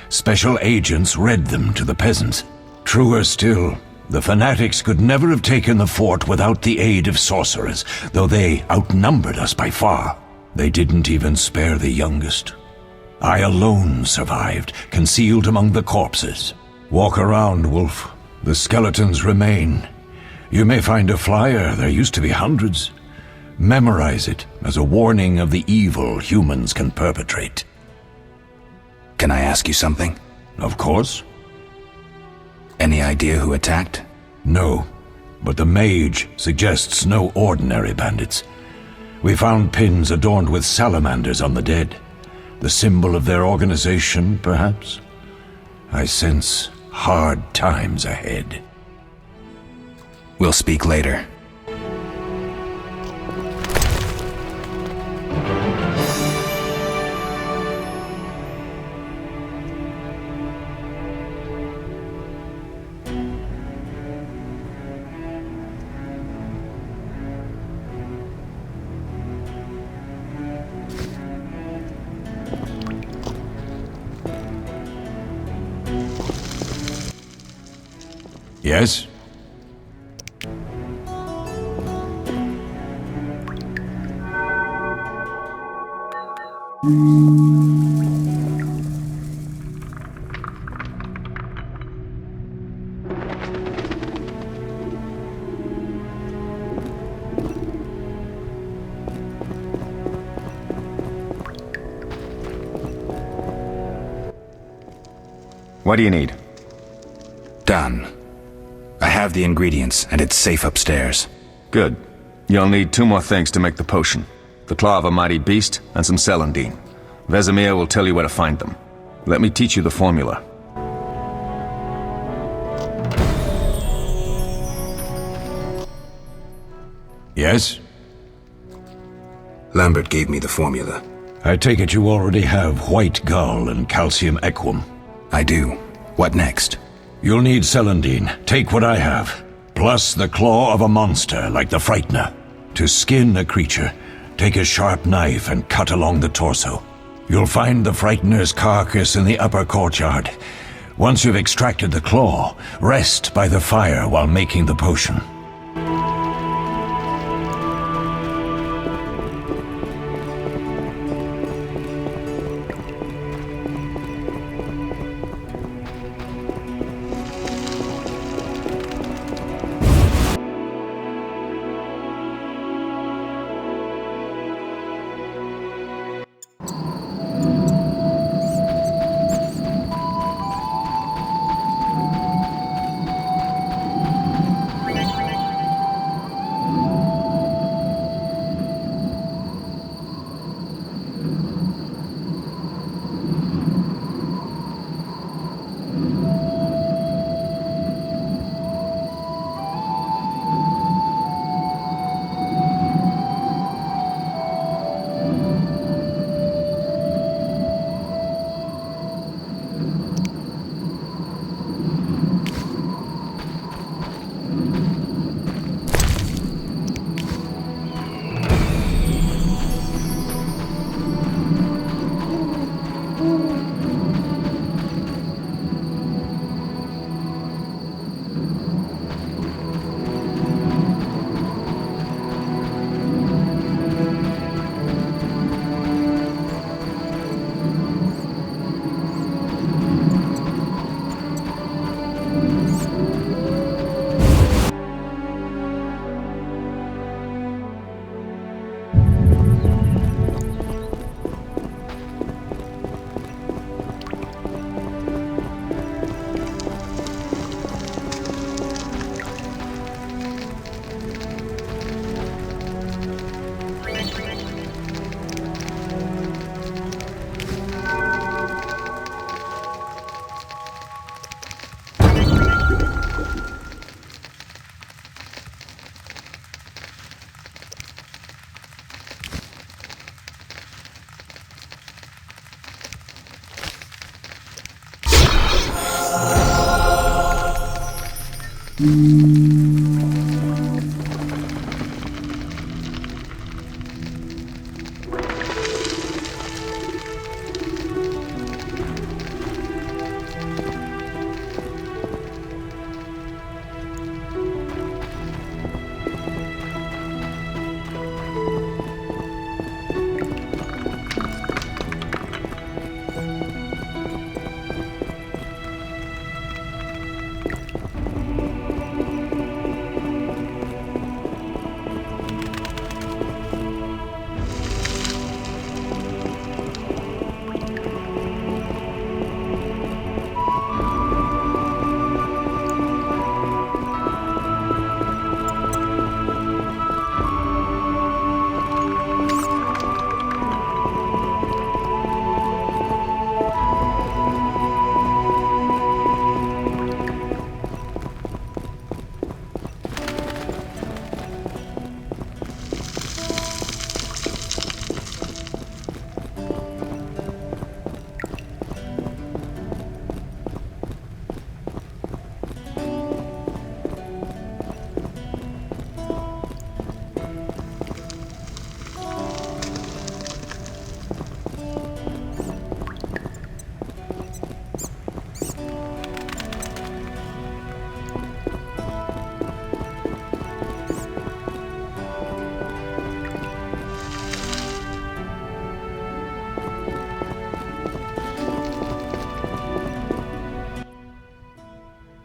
Special agents read them to the peasants. Truer still, the fanatics could never have taken the fort without the aid of sorcerers, though they outnumbered us by far. They didn't even spare the youngest. I alone survived, concealed among the corpses. Walk around, Wolf. The skeletons remain. You may find a flyer, there used to be hundreds. Memorize it as a warning of the evil humans can perpetrate. Can I ask you something? Of course. Any idea who attacked? No, but the mage suggests no ordinary bandits. We found pins adorned with salamanders on the dead. The symbol of their organization, perhaps? I sense hard times ahead. We'll speak later. Yes? What do you need? Done. I have the ingredients, and it's safe upstairs. Good. You'll need 2 more things to make the potion. The claw of a mighty beast, and some celandine. Vesemir will tell you where to find them. Let me teach you the formula. Yes? Lambert gave me the formula. I take it you already have white gull and calcium equum. I do. What next? You'll need celandine. Take what I have. Plus the claw of a monster like the Frightener. To skin a creature, take a sharp knife and cut along the torso. You'll find the Frightener's carcass in the upper courtyard. Once you've extracted the claw, rest by the fire while making the potion.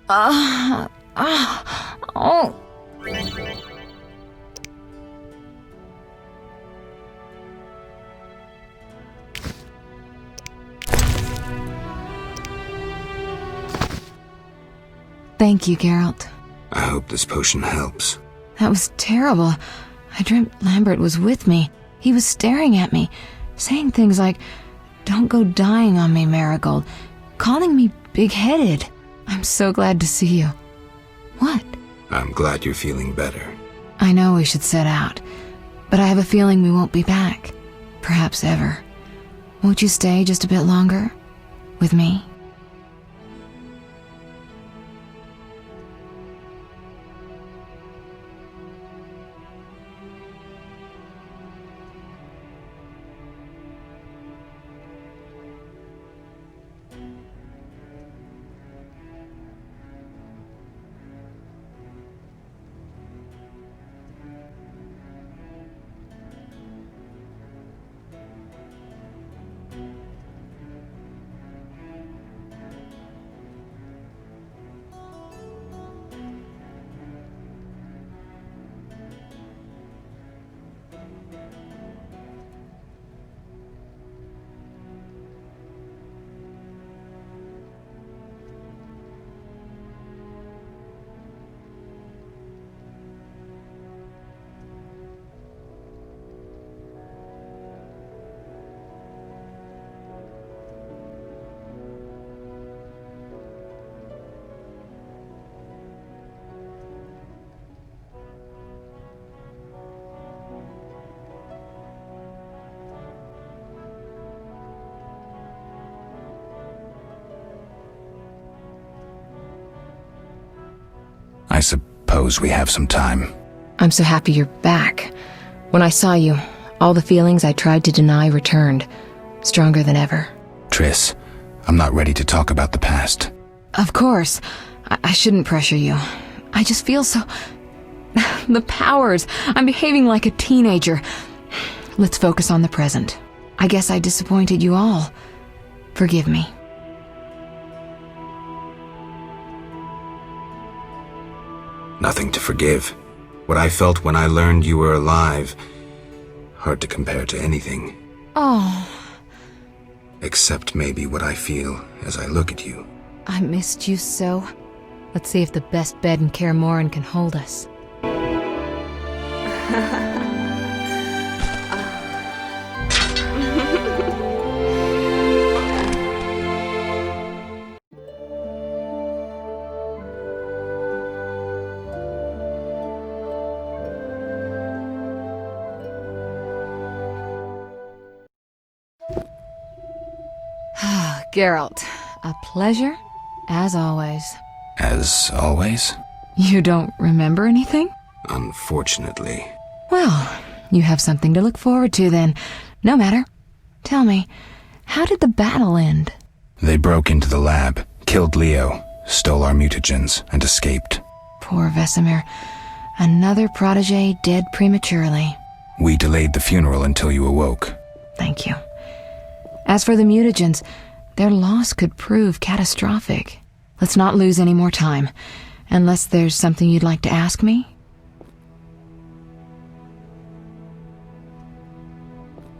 Oh. Thank you, Geralt. I hope this potion helps. That was terrible. I dreamt Lambert was with me. He was staring at me, saying things like, "Don't go dying on me, Marigold," calling me big-headed. I'm so glad to see you. What? I'm glad you're feeling better. I know we should set out, but I have a feeling we won't be back. Perhaps ever. Won't you stay just a bit longer? With me? I suppose we have some time. I'm so happy you're back. When I saw you, all the feelings I tried to deny returned, stronger than ever. Triss, I'm not ready to talk about the past. Of course. I shouldn't pressure you. I just feel so... The powers. I'm behaving like a teenager. Let's focus on the present. I guess I disappointed you all. Forgive me. Nothing to forgive. What I felt when I learned you were alive, hard to compare to anything. Oh, Except maybe what I feel as I look at you. I missed you so. Let's see if the best bed in Kaer Morhen can hold us. Geralt, a pleasure, as always. As always? You don't remember anything? Unfortunately. Well, you have something to look forward to then. No matter. Tell me, how did the battle end? They broke into the lab, killed Leo, stole our mutagens, and escaped. Poor Vesemir. Another protege dead prematurely. We delayed the funeral until you awoke. Thank you. As for the mutagens, their loss could prove catastrophic. Let's not lose any more time. Unless there's something you'd like to ask me?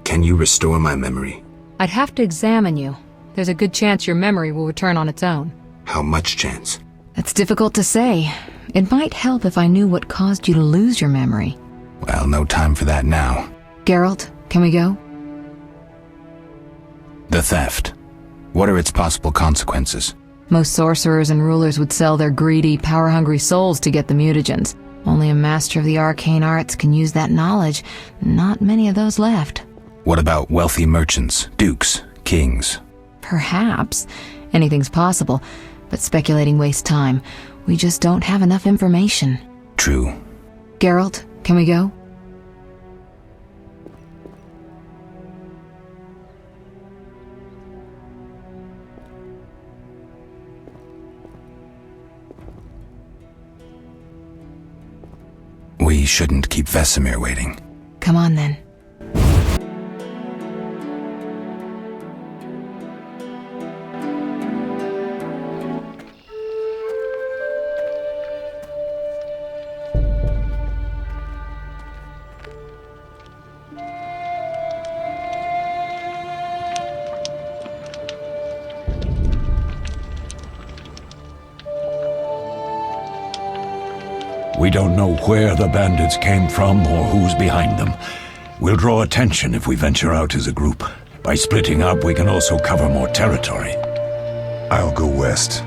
Can you restore my memory? I'd have to examine you. There's a good chance your memory will return on its own. How much chance? That's difficult to say. It might help if I knew what caused you to lose your memory. Well, no time for that now. Geralt, can we go? The theft. What are its possible consequences? Most sorcerers and rulers would sell their greedy, power-hungry souls to get the mutagens. Only a master of the arcane arts can use that knowledge. Not many of those left. What about wealthy merchants, dukes, kings? Perhaps. Anything's possible. But speculating wastes time. We just don't have enough information. True. Geralt, can we go? We shouldn't keep Vesemir waiting. Come on then. We don't know where the bandits came from or who's behind them. We'll draw attention if we venture out as a group. By splitting up, we can also cover more territory. I'll go west.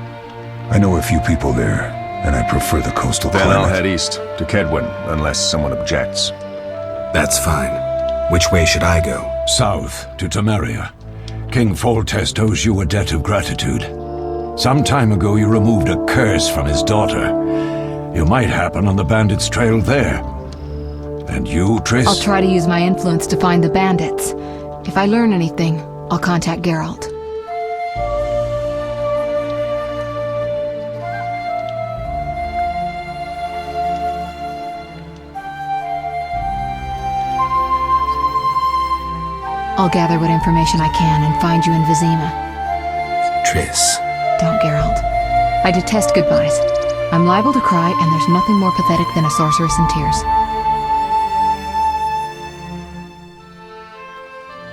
I know a few people there, and I prefer the coastal Then climate. I'll head east, to Kedwin, unless someone objects. That's fine. Which way should I go? South, to Temeria. King Foltest owes you a debt of gratitude. Some time ago you removed a curse from his daughter. You might happen on the bandits' trail there. And you, Triss? I'll try to use my influence to find the bandits. If I learn anything, I'll contact Geralt. I'll gather what information I can and find you in Vizima. Triss. Don't, Geralt. I detest goodbyes. I'm liable to cry, and there's nothing more pathetic than a sorceress in tears.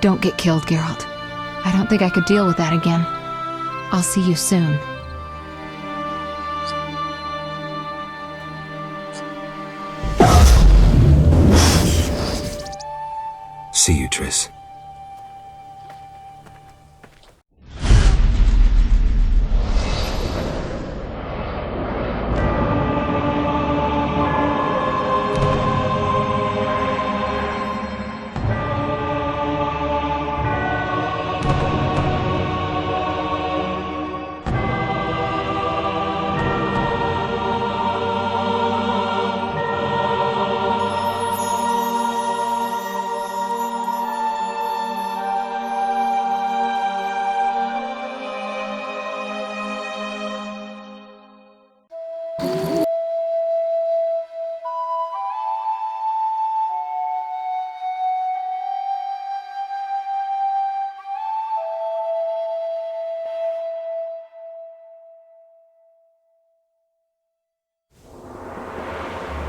Don't get killed, Geralt. I don't think I could deal with that again. I'll see you soon. See you, Triss.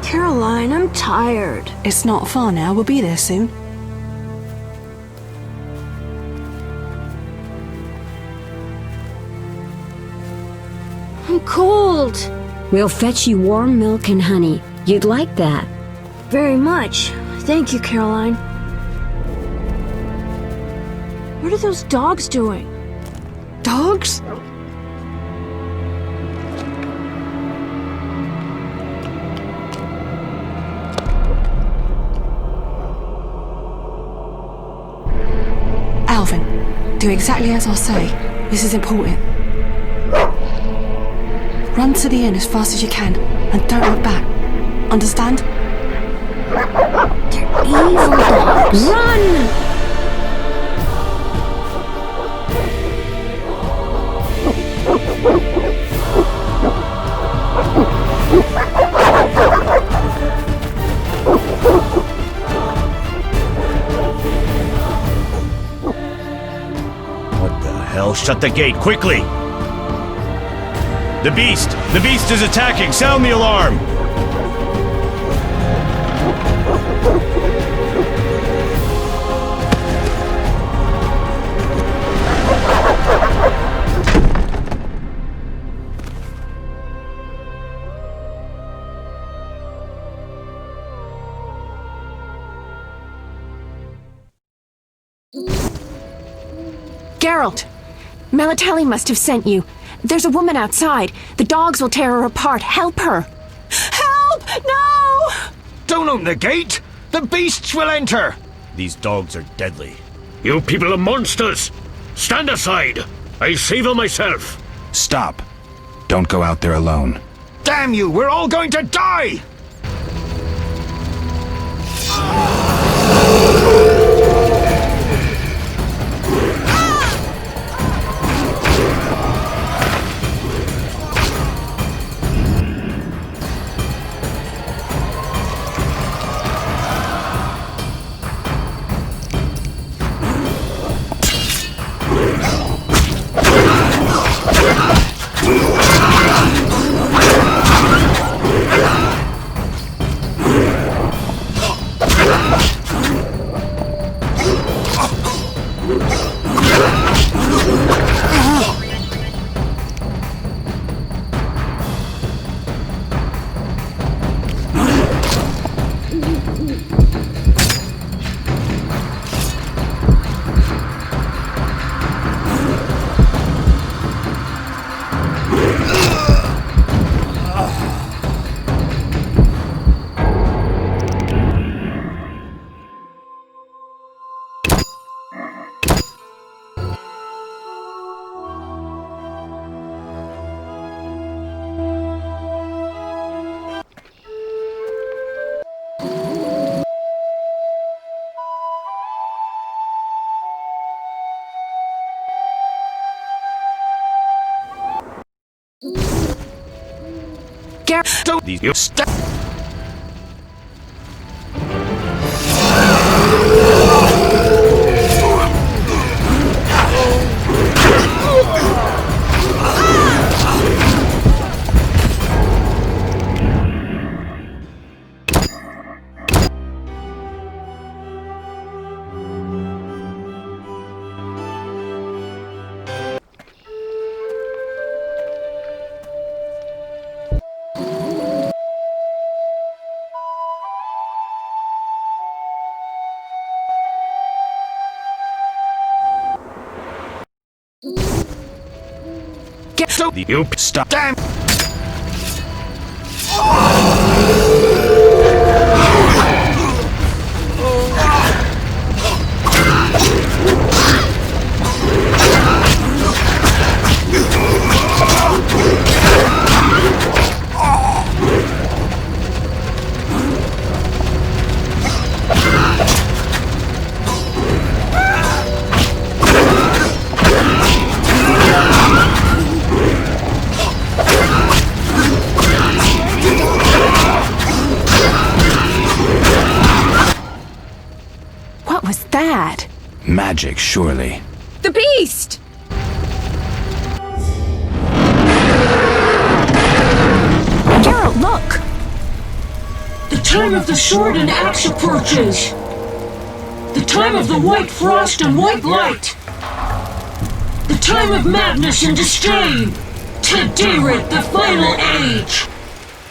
Caroline, I'm tired. It's not far now. We'll be there soon. I'm cold. We'll fetch you warm milk and honey. You'd like that. Very much. Thank you, Caroline. What are those dogs doing? Dogs? Alvin, do exactly as I say. This is important. Run to the inn as fast as you can, and don't look back. Understand? They're evil dogs. Run! What the hell? Shut the gate, quickly! The beast! The beast is attacking! Sound the alarm! Geralt! Melitele must have sent you. There's a woman outside. The dogs will tear her apart. Help her! Help! No! Don't open the gate! The beasts will enter! These dogs are deadly. You people are monsters! Stand aside! I'll save her myself! Stop. Don't go out there alone. Damn you! We're all going to die! Don't these you stop. So you stop. Damn. What was that? Magic, surely. The beast! Geralt, look! The time of the sword and axe approaches. The time of the white frost and white light. The time of madness and disdain. Today, the final age.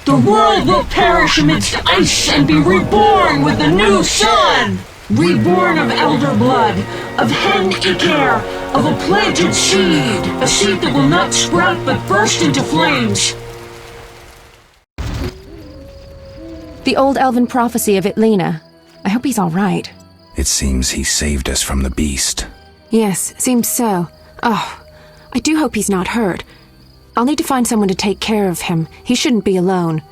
The world will perish amidst ice and be reborn with the new sun. Reborn of elder blood, of hen Iker, of a planted seed. A seed that will not sprout but burst into flames. The old elven prophecy of Itlena. I hope he's all right. It seems he saved us from the beast. Yes, seems so. Oh, I do hope he's not hurt. I'll need to find someone to take care of him. He shouldn't be alone.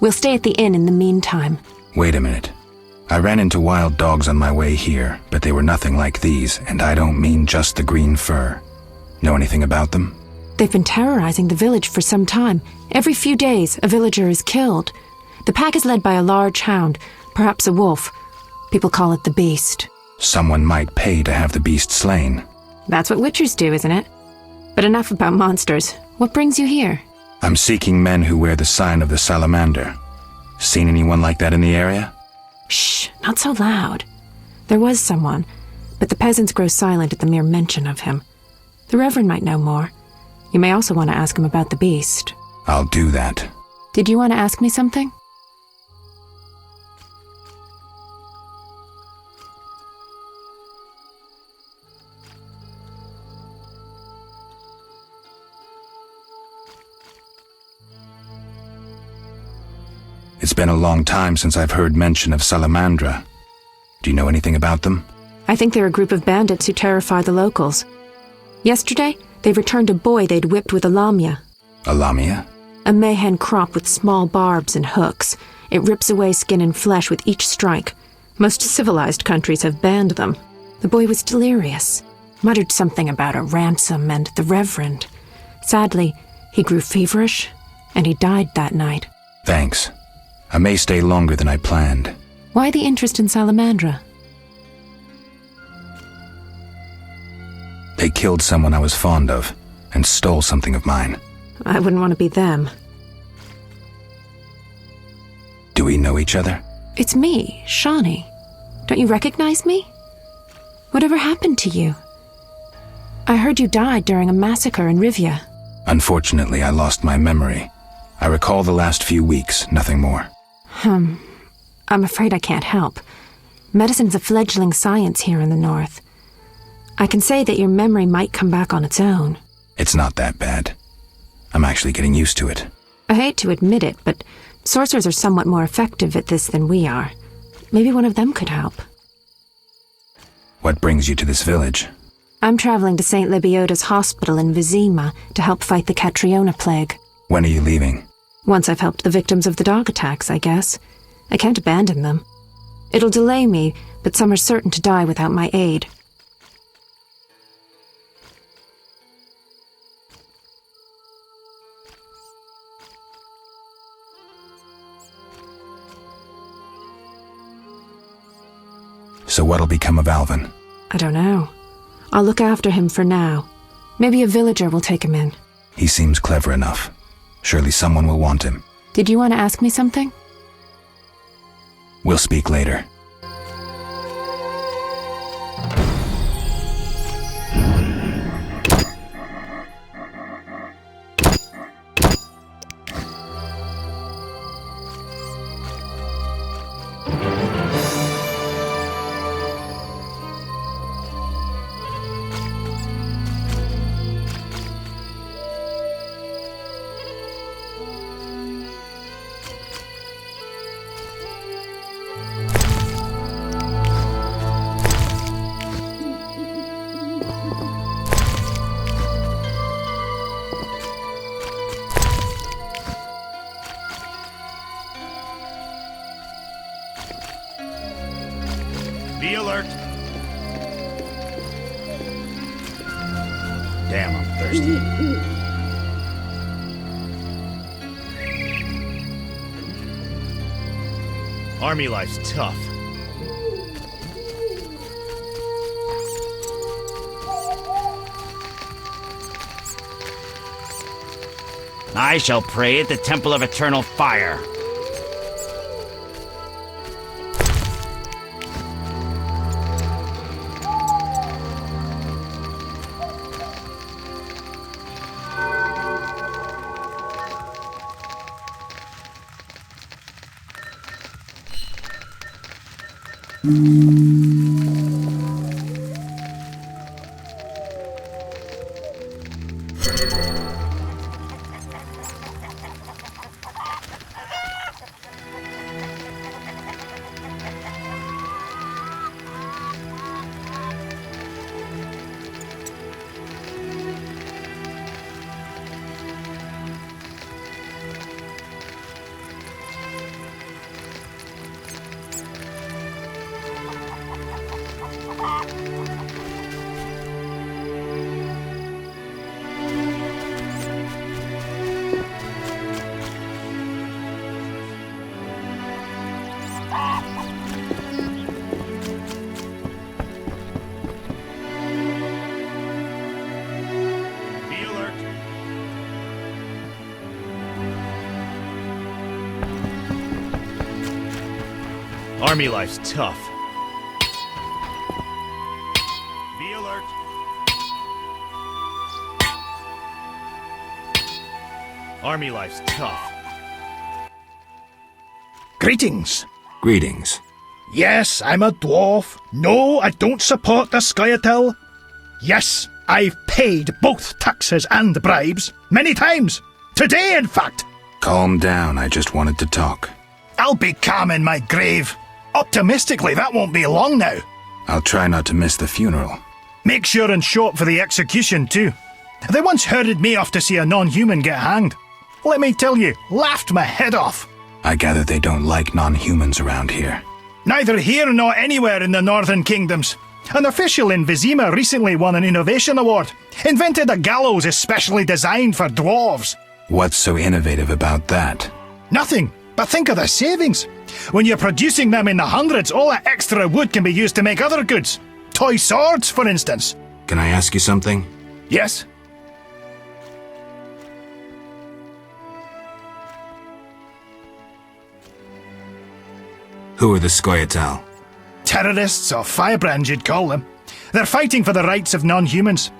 We'll stay at the inn in the meantime. Wait a minute. I ran into wild dogs on my way here, but they were nothing like these, and I don't mean just the green fur. Know anything about them? They've been terrorizing the village for some time. Every few days, a villager is killed. The pack is led by a large hound, perhaps a wolf. People call it the beast. Someone might pay to have the beast slain. That's what witchers do, isn't it? But enough about monsters. What brings you here? I'm seeking men who wear the sign of the salamander. Seen anyone like that in the area? Shh, not so loud. There was someone, but the peasants grow silent at the mere mention of him. The Reverend might know more. You may also want to ask him about the beast. I'll do that. Did you want to ask me something? It's been a long time since I've heard mention of Salamandra. Do you know anything about them? I think they're a group of bandits who terrify the locals. Yesterday, they returned a boy they'd whipped with a lamia. A lamia? A mayhen crop with small barbs and hooks. It rips away skin and flesh with each strike. Most civilized countries have banned them. The boy was delirious, muttered something about a ransom and the Reverend. Sadly, he grew feverish, and he died that night. Thanks. I may stay longer than I planned. Why the interest in Salamandra? They killed someone I was fond of, and stole something of mine. I wouldn't want to be them. Do we know each other? It's me, Shawnee. Don't you recognize me? Whatever happened to you? I heard you died during a massacre in Rivia. Unfortunately, I lost my memory. I recall the last few weeks, nothing more. I'm afraid I can't help. Medicine's a fledgling science here in the north. I can say that your memory might come back on its own. It's not that bad. I'm actually getting used to it. I hate to admit it, but sorcerers are somewhat more effective at this than we are. Maybe one of them could help. What brings you to this village? I'm traveling to St. Lebioda's hospital in Vizima to help fight the Catriona plague. When are you leaving? Once I've helped the victims of the dog attacks, I guess. I can't abandon them. It'll delay me, but some are certain to die without my aid. So what'll become of Alvin? I don't know. I'll look after him for now. Maybe a villager will take him in. He seems clever enough. Surely someone will want him. Did you want to ask me something? We'll speak later. Be alert. Damn, I'm thirsty. Army life's tough. I shall pray at the Temple of Eternal Fire. Army life's tough. Be alert. Army life's tough. Greetings. Greetings. Yes, I'm a dwarf. No, I don't support the Scoia'tael. Yes, I've paid both taxes and bribes. Many times. Today, in fact. Calm down, I just wanted to talk. I'll be calm in my grave. Optimistically, that won't be long now. I'll try not to miss the funeral. Make sure and show up for the execution, too. They once herded me off to see a non-human get hanged. Let me tell you, laughed my head off. I gather they don't like non-humans around here. Neither here nor anywhere in the Northern Kingdoms. An official in Vizima recently won an innovation award. Invented a gallows especially designed for dwarves. What's so innovative about that? Nothing, but think of the savings. When you're producing them in the hundreds, all that extra wood can be used to make other goods. Toy swords, for instance. Can I ask you something? Yes. Who are the Scoia'tael? Terrorists or firebrands, you'd call them. They're fighting for the rights of non-humans.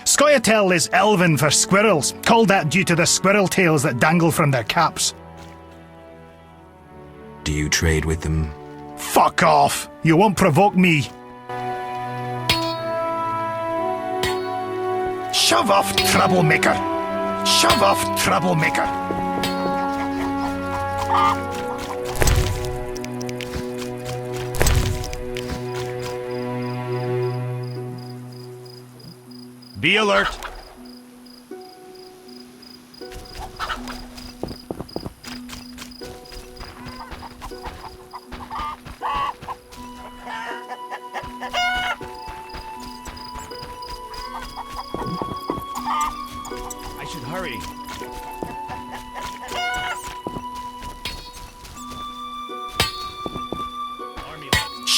Scoia'tael is Elven for squirrels, called that due to the squirrel tails that dangle from their caps. Do you trade with them? Fuck off! You won't provoke me. Shove off, troublemaker! Shove off, troublemaker! Be alert. I should hurry.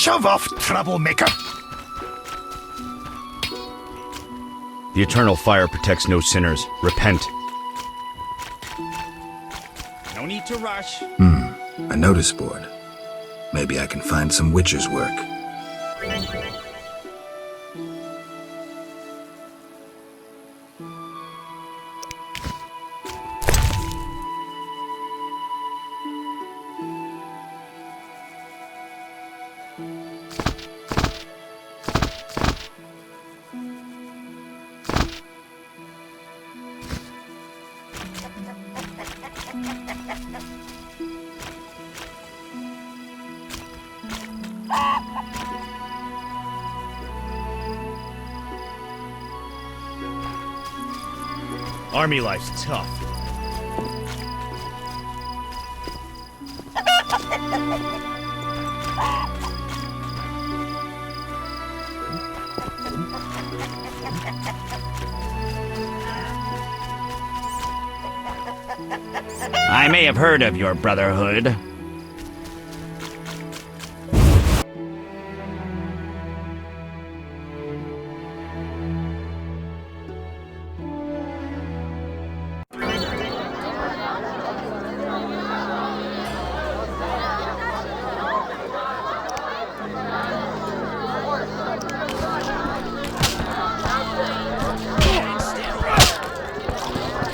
Shove off, troublemaker! The eternal fire protects no sinners. Repent. No need to rush. A notice board. Maybe I can find some witcher's work. Army life's tough. I may have heard of your brotherhood.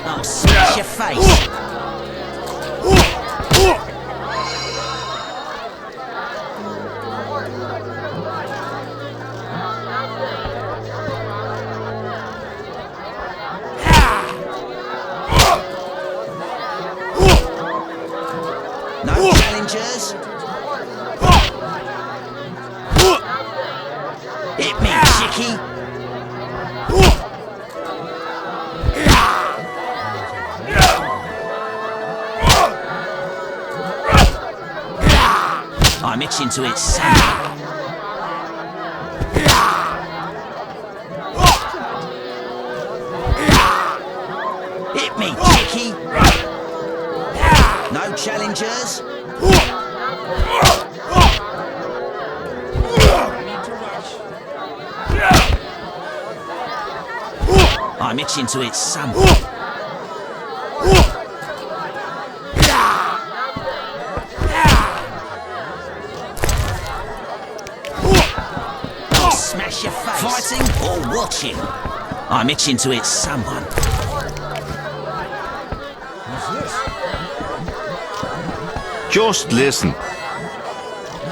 I'll smash your face. No challengers. Hit me, chickie. I'm itching to hit something. Hit me, chickie. No challengers. I'm itching to hit something. Smash your face. Fighting or watching? I'm itching to hit someone. Just listen.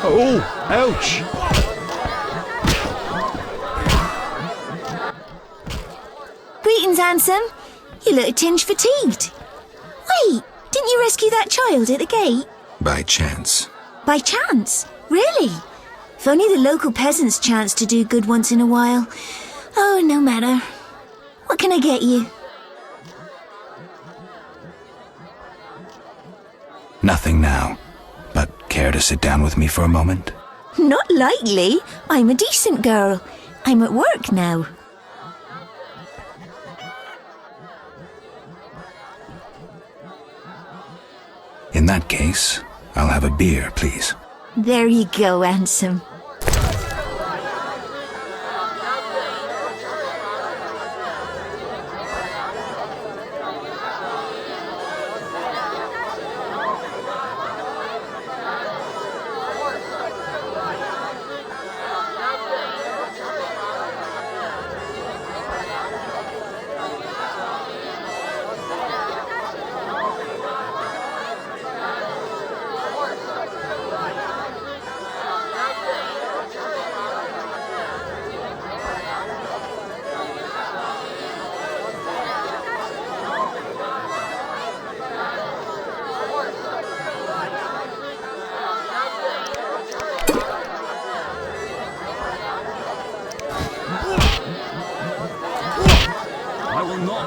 Oh, ouch. Greetings, handsome. You look a tinge fatigued. Wait, didn't you rescue that child at the gate? By chance. By chance? Really? If only the local peasants chance to do good once in a while. Oh, no matter. What can I get you? Nothing now. But care to sit down with me for a moment? Not likely. I'm a decent girl. I'm at work now. In that case, I'll have a beer, please. There you go, handsome.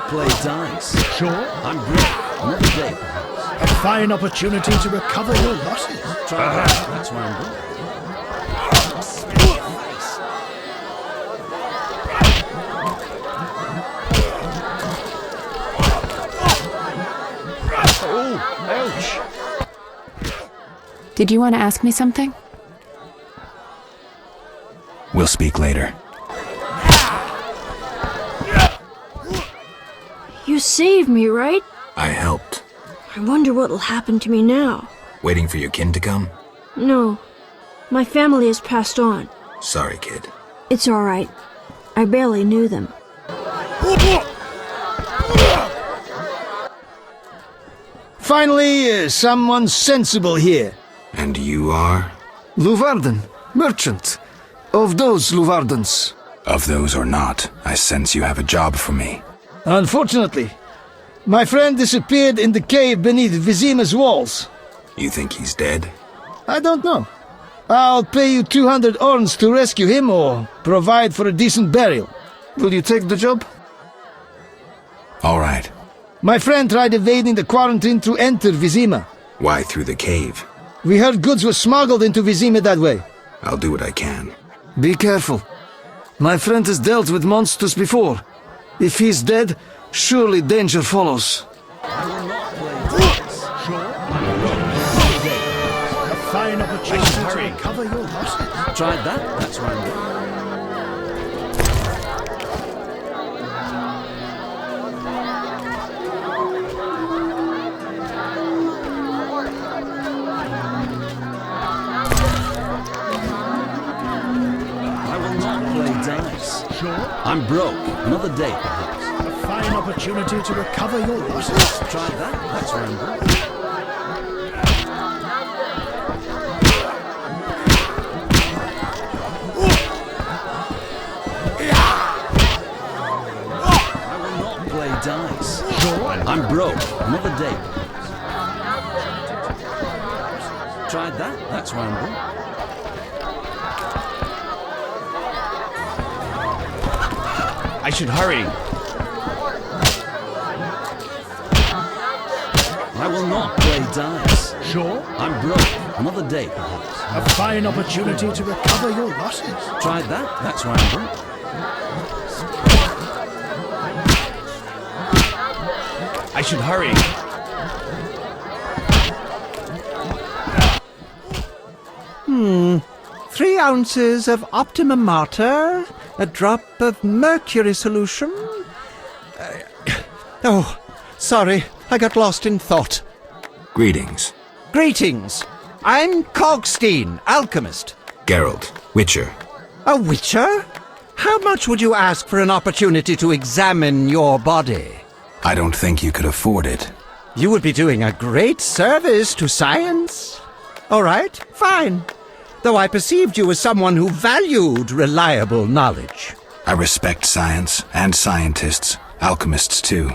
Play dice. Sure. I'm good. Another day, perhaps. A fine opportunity to recover your losses. Try that. That's why I'm good. Did you want to ask me something? We'll speak later. You saved me, right? I helped. I wonder what'll happen to me now. Waiting for your kin to come? No. My family has passed on. Sorry, kid. It's alright. I barely knew them. Finally, someone sensible here. And you are? Luvarden, merchant. Of those Luvardens. Of those or not, I sense you have a job for me. Unfortunately, my friend disappeared in the cave beneath Vizima's walls. You think he's dead? I don't know. I'll pay you 200 orns to rescue him or provide for a decent burial. Will you take the job? All right. My friend tried evading the quarantine to enter Vizima. Why through the cave? We heard goods were smuggled into Vizima that way. I'll do what I can. Be careful. My friend has dealt with monsters before. If he's dead, surely danger follows. Fine opportunity to recover your losses. Tried that, that's why I'm good. I will not play dice. Sure. I'm broke. Another day, perhaps. A fine opportunity to recover your losses. Tried that, that's why I'm good. Dice. I'm broke. Another day. Tried that. That's why I'm broke. I should hurry. I will not play dice. Sure. I'm broke. Another day, perhaps. A fine opportunity to recover your losses. Tried that. That's why I'm broke. I should hurry. 3 ounces of Optimum Mater, a drop of mercury solution. Oh, sorry, I got lost in thought. Greetings. Greetings. I'm Cogstein, alchemist. Geralt, Witcher. A witcher? How much would you ask for an opportunity to examine your body? I don't think you could afford it. You would be doing a great service to science. All right, fine. Though I perceived you as someone who valued reliable knowledge. I respect science and scientists, alchemists too.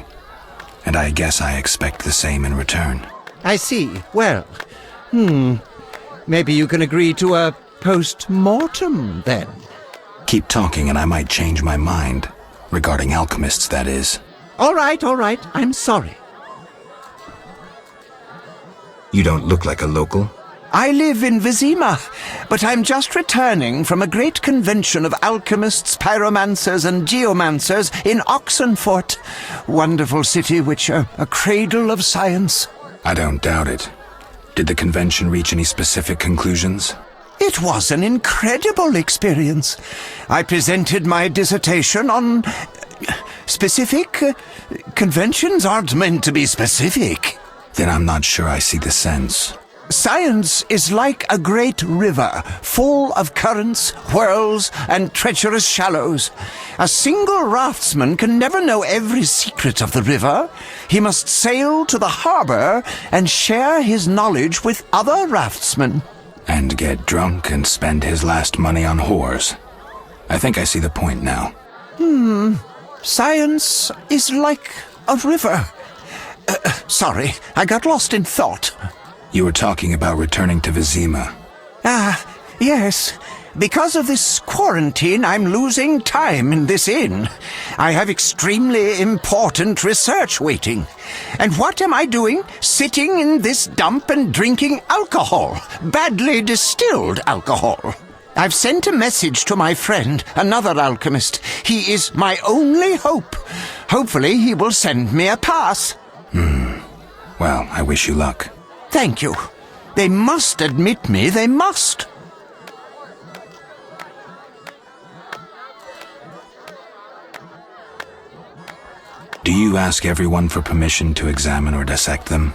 And I guess I expect the same in return. I see. Well, maybe you can agree to a post-mortem then. Keep talking and I might change my mind. Regarding alchemists, that is. All right, I'm sorry. You don't look like a local. I live in Vizima, but I'm just returning from a great convention of alchemists, pyromancers, and geomancers in Oxenfurt. Wonderful city, Witcher, a cradle of science. I don't doubt it. Did the convention reach any specific conclusions? It was an incredible experience. I presented my dissertation on... specific? Conventions aren't meant to be specific. Then I'm not sure I see the sense. Science is like a great river, full of currents, whirls, and treacherous shallows. A single raftsman can never know every secret of the river. He must sail to the harbor and share his knowledge with other raftsmen. And get drunk and spend his last money on whores. I think I see the point now. Science is like a river. Sorry, I got lost in thought. You were talking about returning to Vizima. Yes. Because of this quarantine, I'm losing time in this inn. I have extremely important research waiting. And what am I doing? Sitting in this dump and drinking alcohol. Badly distilled alcohol. I've sent a message to my friend, another alchemist. He is my only hope. Hopefully he will send me a pass. Well, I wish you luck. Thank you. They must admit me, they must. you ask everyone for permission to examine or dissect them?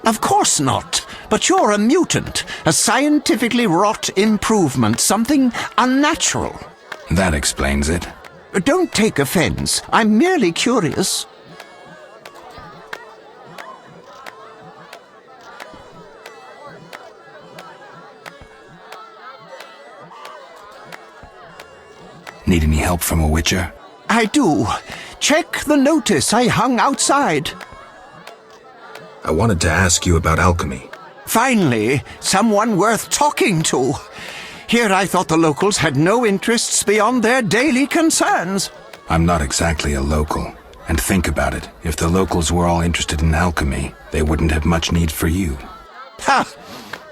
Of course not. But you're a mutant, a scientifically wrought improvement, something unnatural. That explains it. Don't take offense. I'm merely curious. Need any help from a witcher? I do. Check the notice I hung outside. I wanted to ask you about alchemy. Finally, someone worth talking to. Here I thought the locals had no interests beyond their daily concerns. I'm not exactly a local. And think about it. If the locals were all interested in alchemy, they wouldn't have much need for you. Ha!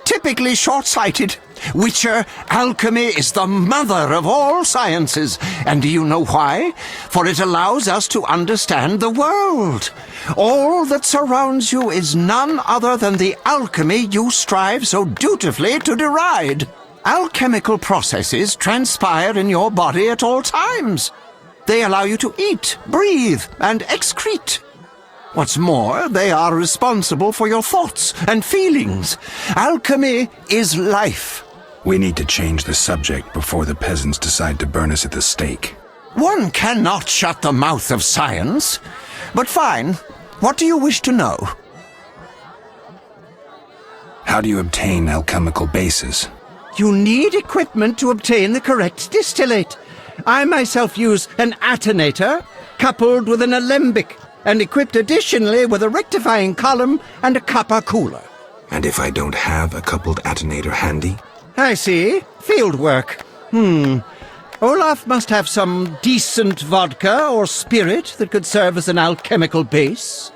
Typically short-sighted. Witcher, alchemy is the mother of all sciences. And do you know why? For it allows us to understand the world. All that surrounds you is none other than the alchemy you strive so dutifully to deride. Alchemical processes transpire in your body at all times. They allow you to eat, breathe, and excrete. What's more, they are responsible for your thoughts and feelings. Alchemy is life. We need to change the subject before the peasants decide to burn us at the stake. One cannot shut the mouth of science. But fine. What do you wish to know? How do you obtain alchemical bases? You need equipment to obtain the correct distillate. I myself use an attenator, coupled with an alembic, and equipped additionally with a rectifying column and a copper cooler. And if I don't have a coupled attenator handy? I see. Field work. Olaf must have some decent vodka or spirit that could serve as an alchemical base.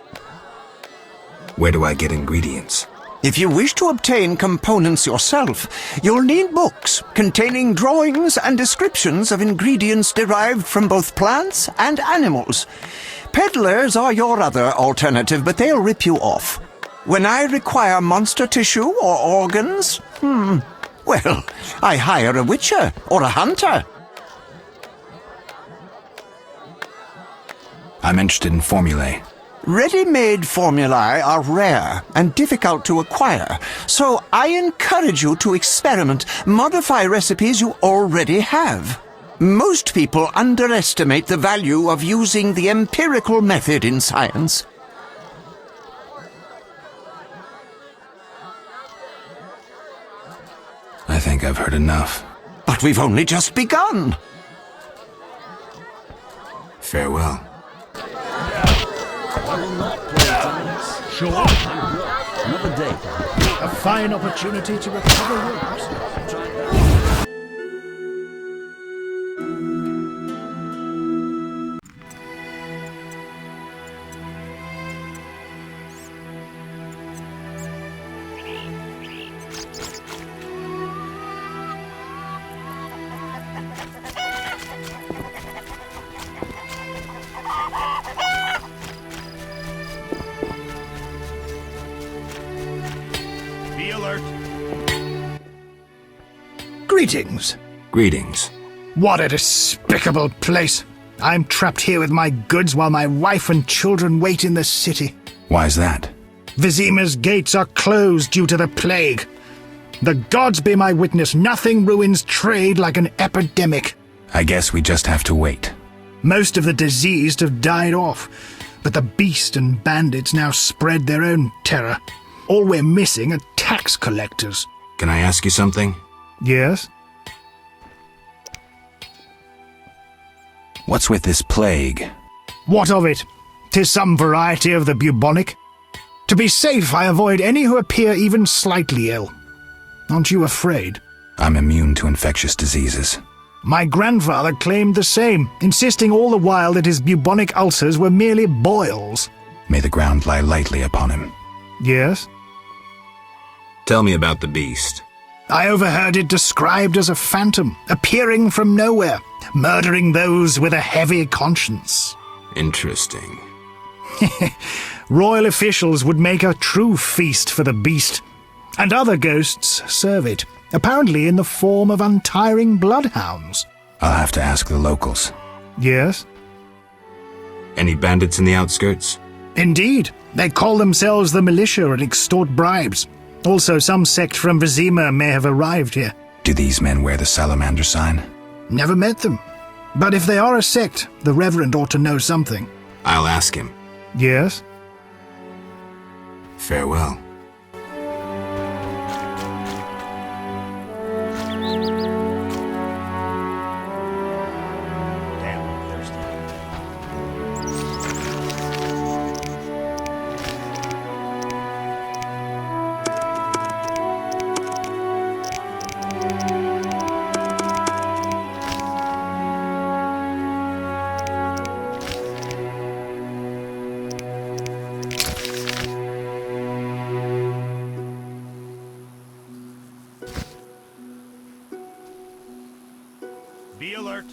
Where do I get ingredients? If you wish to obtain components yourself, you'll need books containing drawings and descriptions of ingredients derived from both plants and animals. Peddlers are your other alternative, but they'll rip you off. When I require monster tissue or organs, well, I hire a witcher or a hunter. I'm interested in formulae. Ready-made formulae are rare and difficult to acquire, so I encourage you to experiment, modify recipes you already have. Most people underestimate the value of using the empirical method in science. I think I've heard enough. But we've only just begun. Farewell. Sure. Another day. A fine opportunity to recover robes. Greetings. Greetings. What a despicable place. I'm trapped here with my goods while my wife and children wait in the city. Why's that? Vizima's gates are closed due to the plague. The gods be my witness, nothing ruins trade like an epidemic. I guess we just have to wait. Most of the diseased have died off, but the beast and bandits now spread their own terror. All we're missing are tax collectors. Can I ask you something? Yes? What's with this plague? What of it? 'Tis some variety of the bubonic. To be safe, I avoid any who appear even slightly ill. Aren't you afraid? I'm immune to infectious diseases. My grandfather claimed the same, insisting all the while that his bubonic ulcers were merely boils. May the ground lie lightly upon him. Yes? Tell me about the beast. I overheard it described as a phantom, appearing from nowhere, murdering those with a heavy conscience. Interesting. Royal officials would make a true feast for the beast, and other ghosts serve it, apparently in the form of untiring bloodhounds. I'll have to ask the locals. Yes? Any bandits in the outskirts? Indeed. They call themselves the militia and extort bribes. Also, some sect from Vizima may have arrived here. Do these men wear the salamander sign? Never met them. But if they are a sect, the Reverend ought to know something. I'll ask him. Yes? Farewell. Be alert.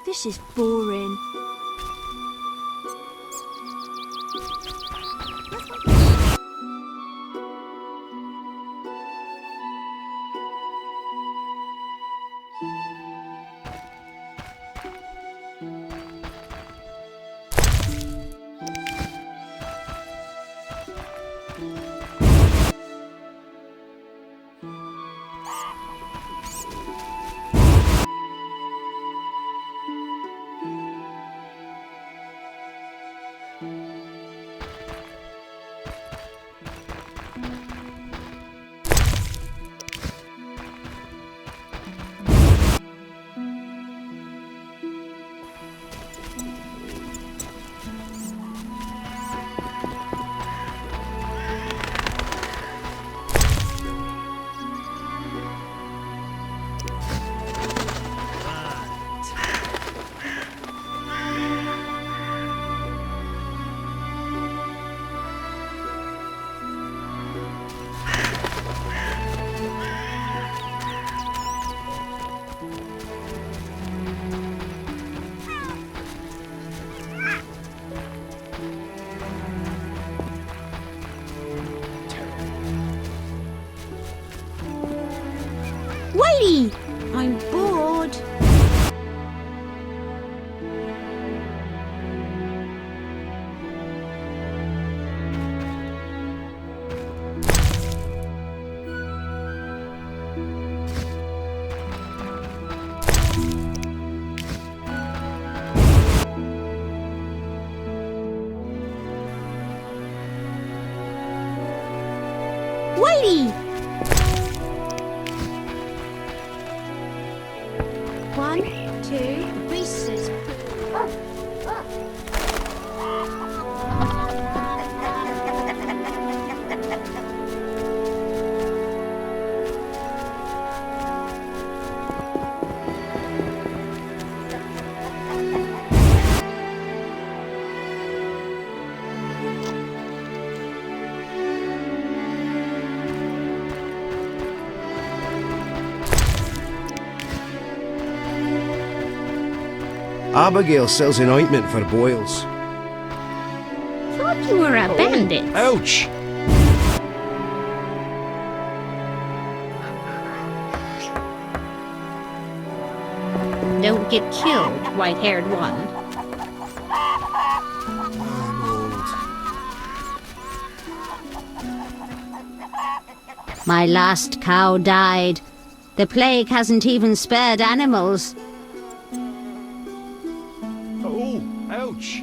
This is boring. Whitey! I'm bored. Whitey! One, two, the beast says. Abigail sells an ointment for boils. Thought you were a bandit. Ouch! Don't get killed, white-haired one. My last cow died. The plague hasn't even spared animals. Oh, ouch!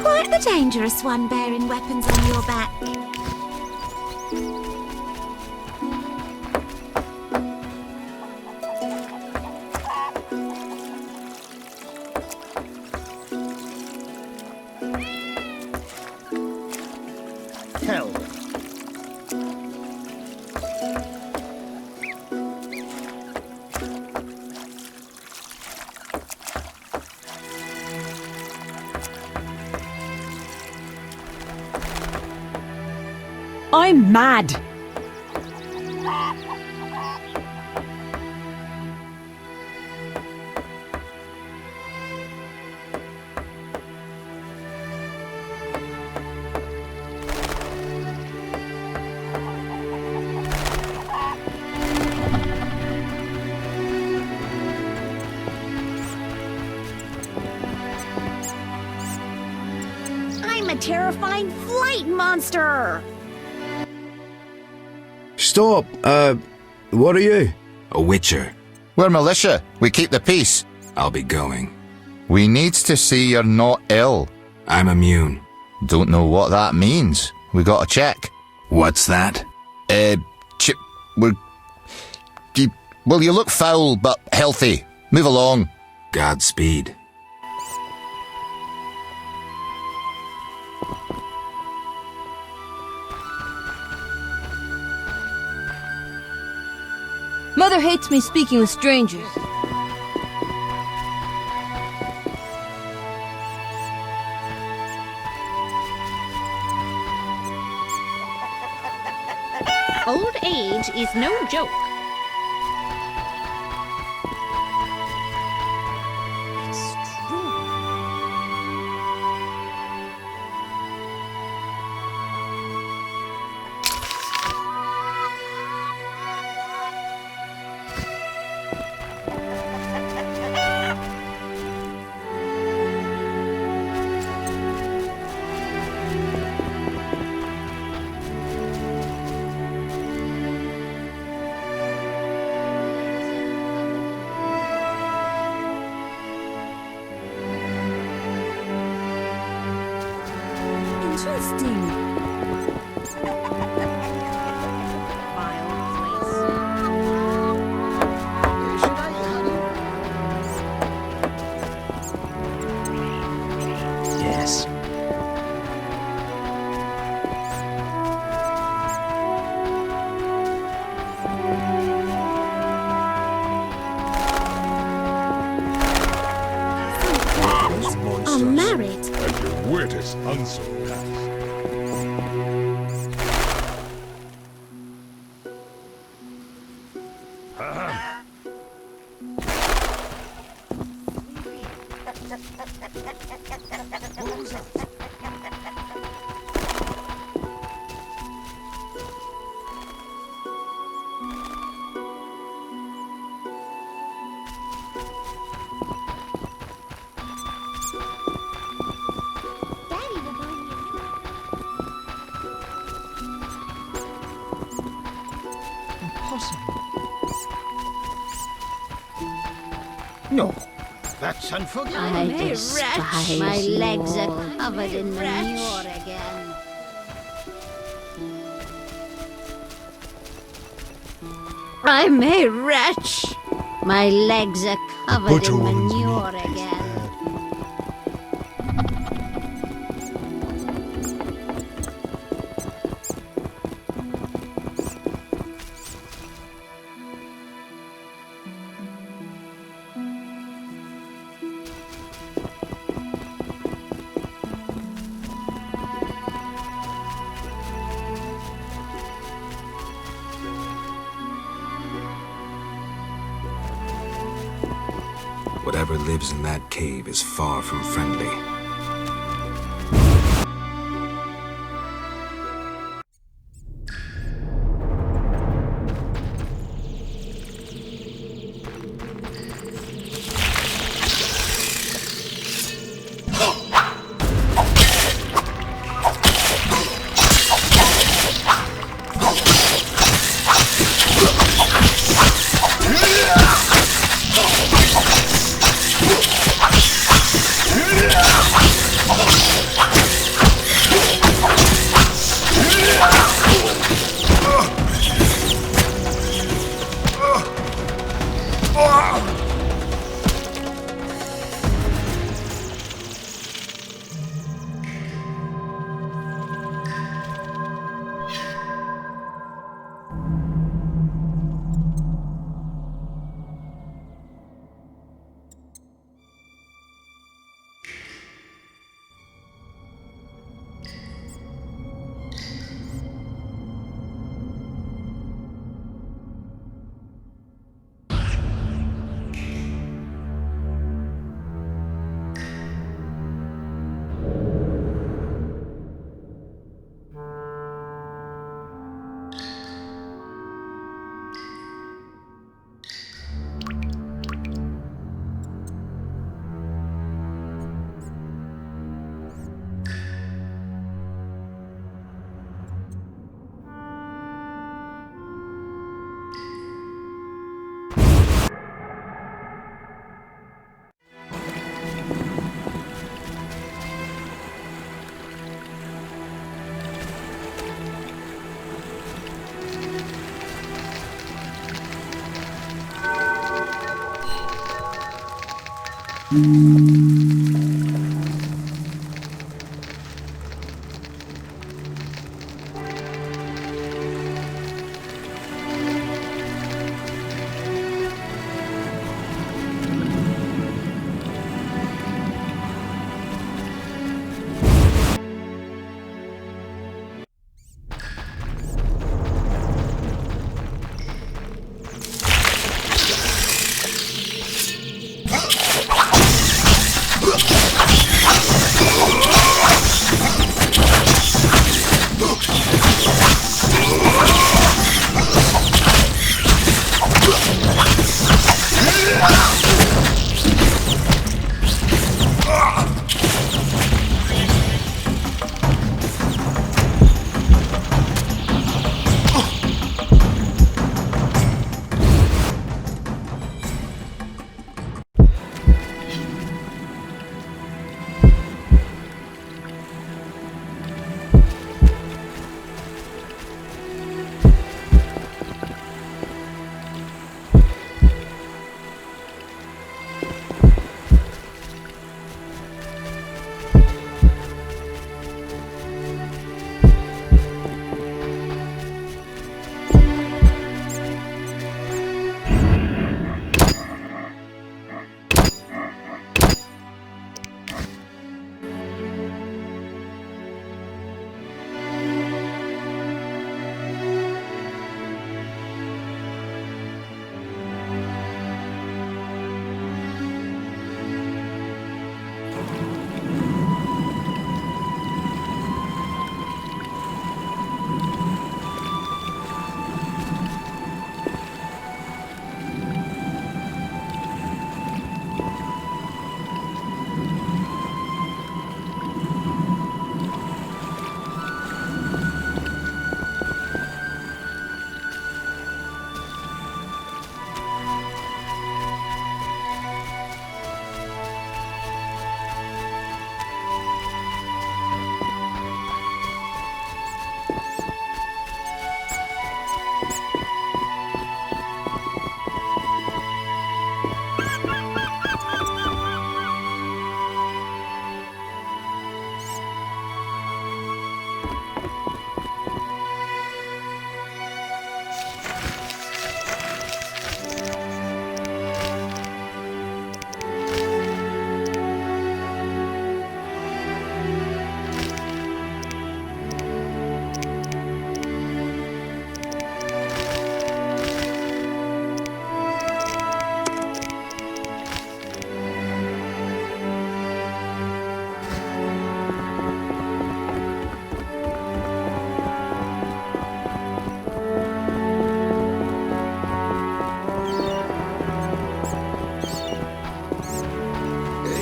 Quite the dangerous one bearing weapons on your back. I'm mad. I'm a terrifying flight monster! Stop. What are you? A witcher. We're militia. We keep the peace. I'll be going. We needs to see you're not ill. I'm immune. Don't know what that means. We gotta check. What's that? Well, you look foul, but healthy. Move along. Godspeed. Mother hates me speaking with strangers. Old age is no joke. Interesting. Yes. I'm married. And your wit is unsurpassed. What was that? No, that's unforgivable. I despise my legs are covered in manure again. I'm a wretch. My legs are covered in manure again. Whatever lives in that cave is far from friendly. Yeah!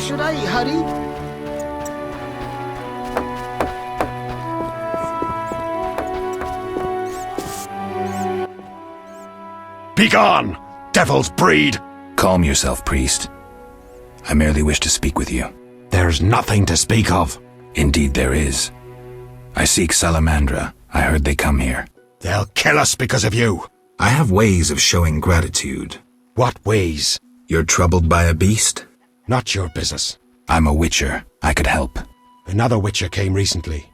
Should I hurry? Begone, devil's breed! Calm yourself, priest. I merely wish to speak with you. There's nothing to speak of. Indeed there is. I seek Salamandra. I heard they come here. They'll kill us because of you. I have ways of showing gratitude. What ways? You're troubled by a beast? Not your business. I'm a witcher. I could help. Another witcher came recently.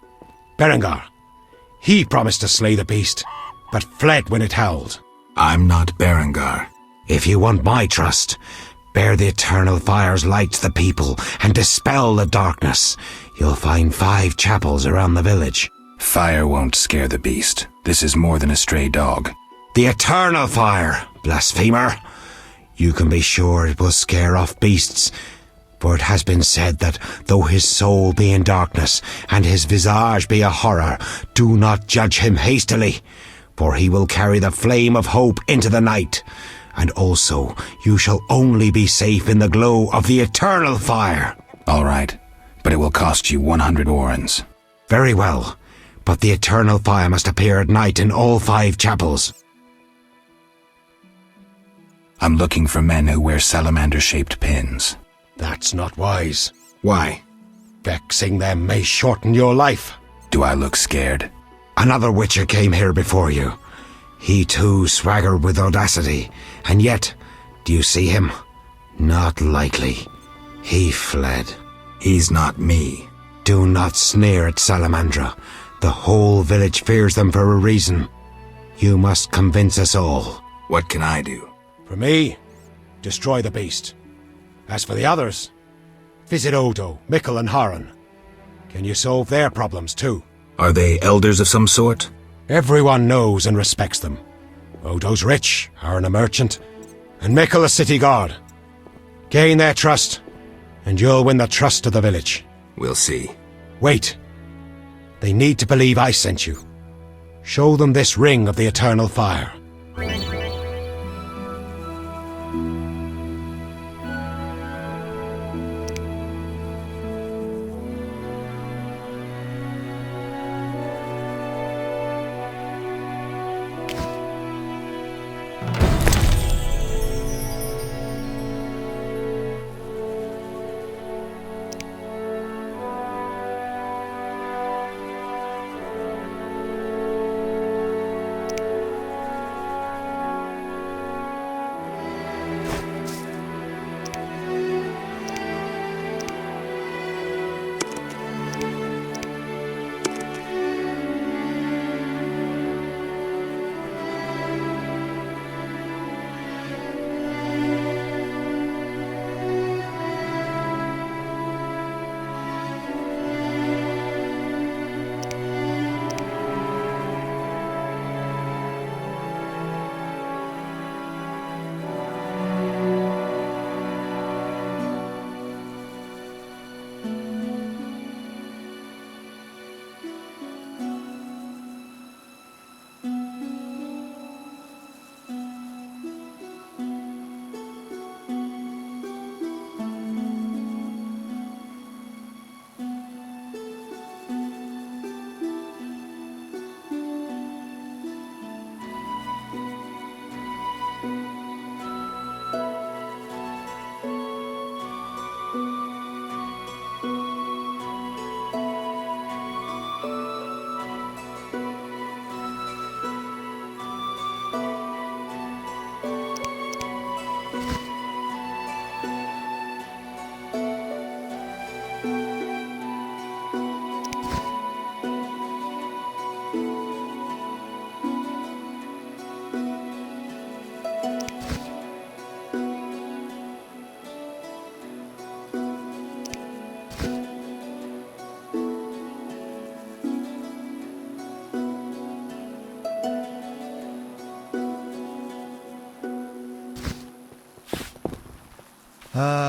Berengar. He promised to slay the beast, but fled when it howled. I'm not Berengar. If you want my trust, bear the eternal fire's light to the people and dispel the darkness. You'll find 5 chapels around the village. Fire won't scare the beast. This is more than a stray dog. The eternal fire, blasphemer. You can be sure it will scare off beasts, for it has been said that though his soul be in darkness and his visage be a horror, do not judge him hastily, for he will carry the flame of hope into the night. And also, you shall only be safe in the glow of the eternal fire. All right, but it will cost you 100 orens. Very well, but the eternal fire must appear at night in all 5 chapels. I'm looking for men who wear salamander-shaped pins. That's not wise. Why? Vexing them may shorten your life. Do I look scared? Another witcher came here before you. He too swaggered with audacity, and yet, do you see him? Not likely. He fled. He's not me. Do not sneer at Salamandra. The whole village fears them for a reason. You must convince us all. What can I do? For me, destroy the beast. As for the others, visit Odo, Mikkel and Haran. Can you solve their problems too? Are they elders of some sort? Everyone knows and respects them. Odo's rich, Haran a merchant, and Mikkel a city guard. Gain their trust, and you'll win the trust of the village. We'll see. Wait. They need to believe I sent you. Show them this ring of the eternal fire.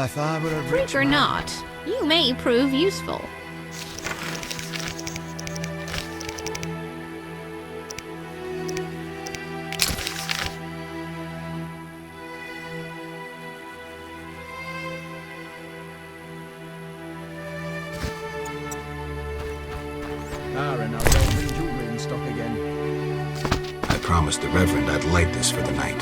If I were a rich Freak or not, you may prove useful. Aaron, I'll go bring jewelry in stock again. I promised the Reverend I'd light this for the night.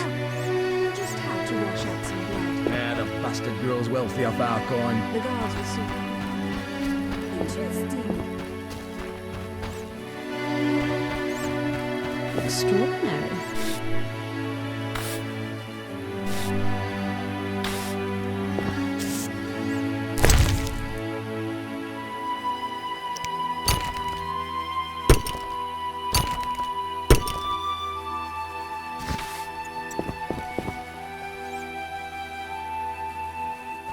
Just had to wash out some blood. Yeah, the bastard grows wealthy off our coin. The guards will soon. Interesting. Extraordinary.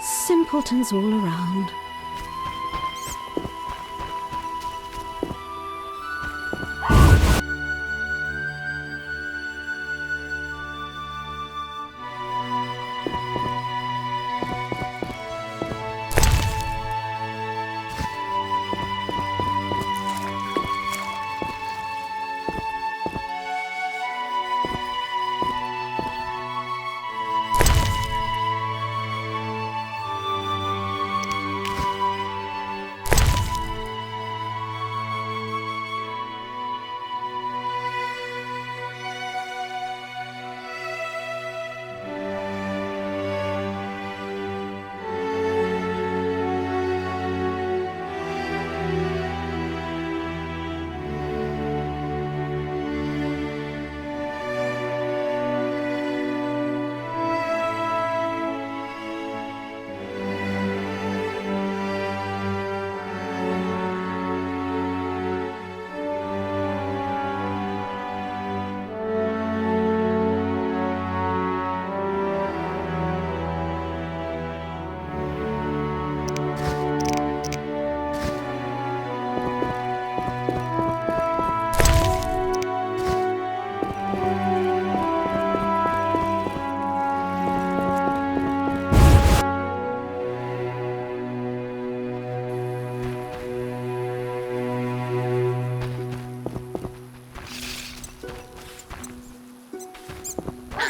Simpletons all around.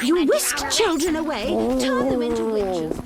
You whisk children away, turn them into witches.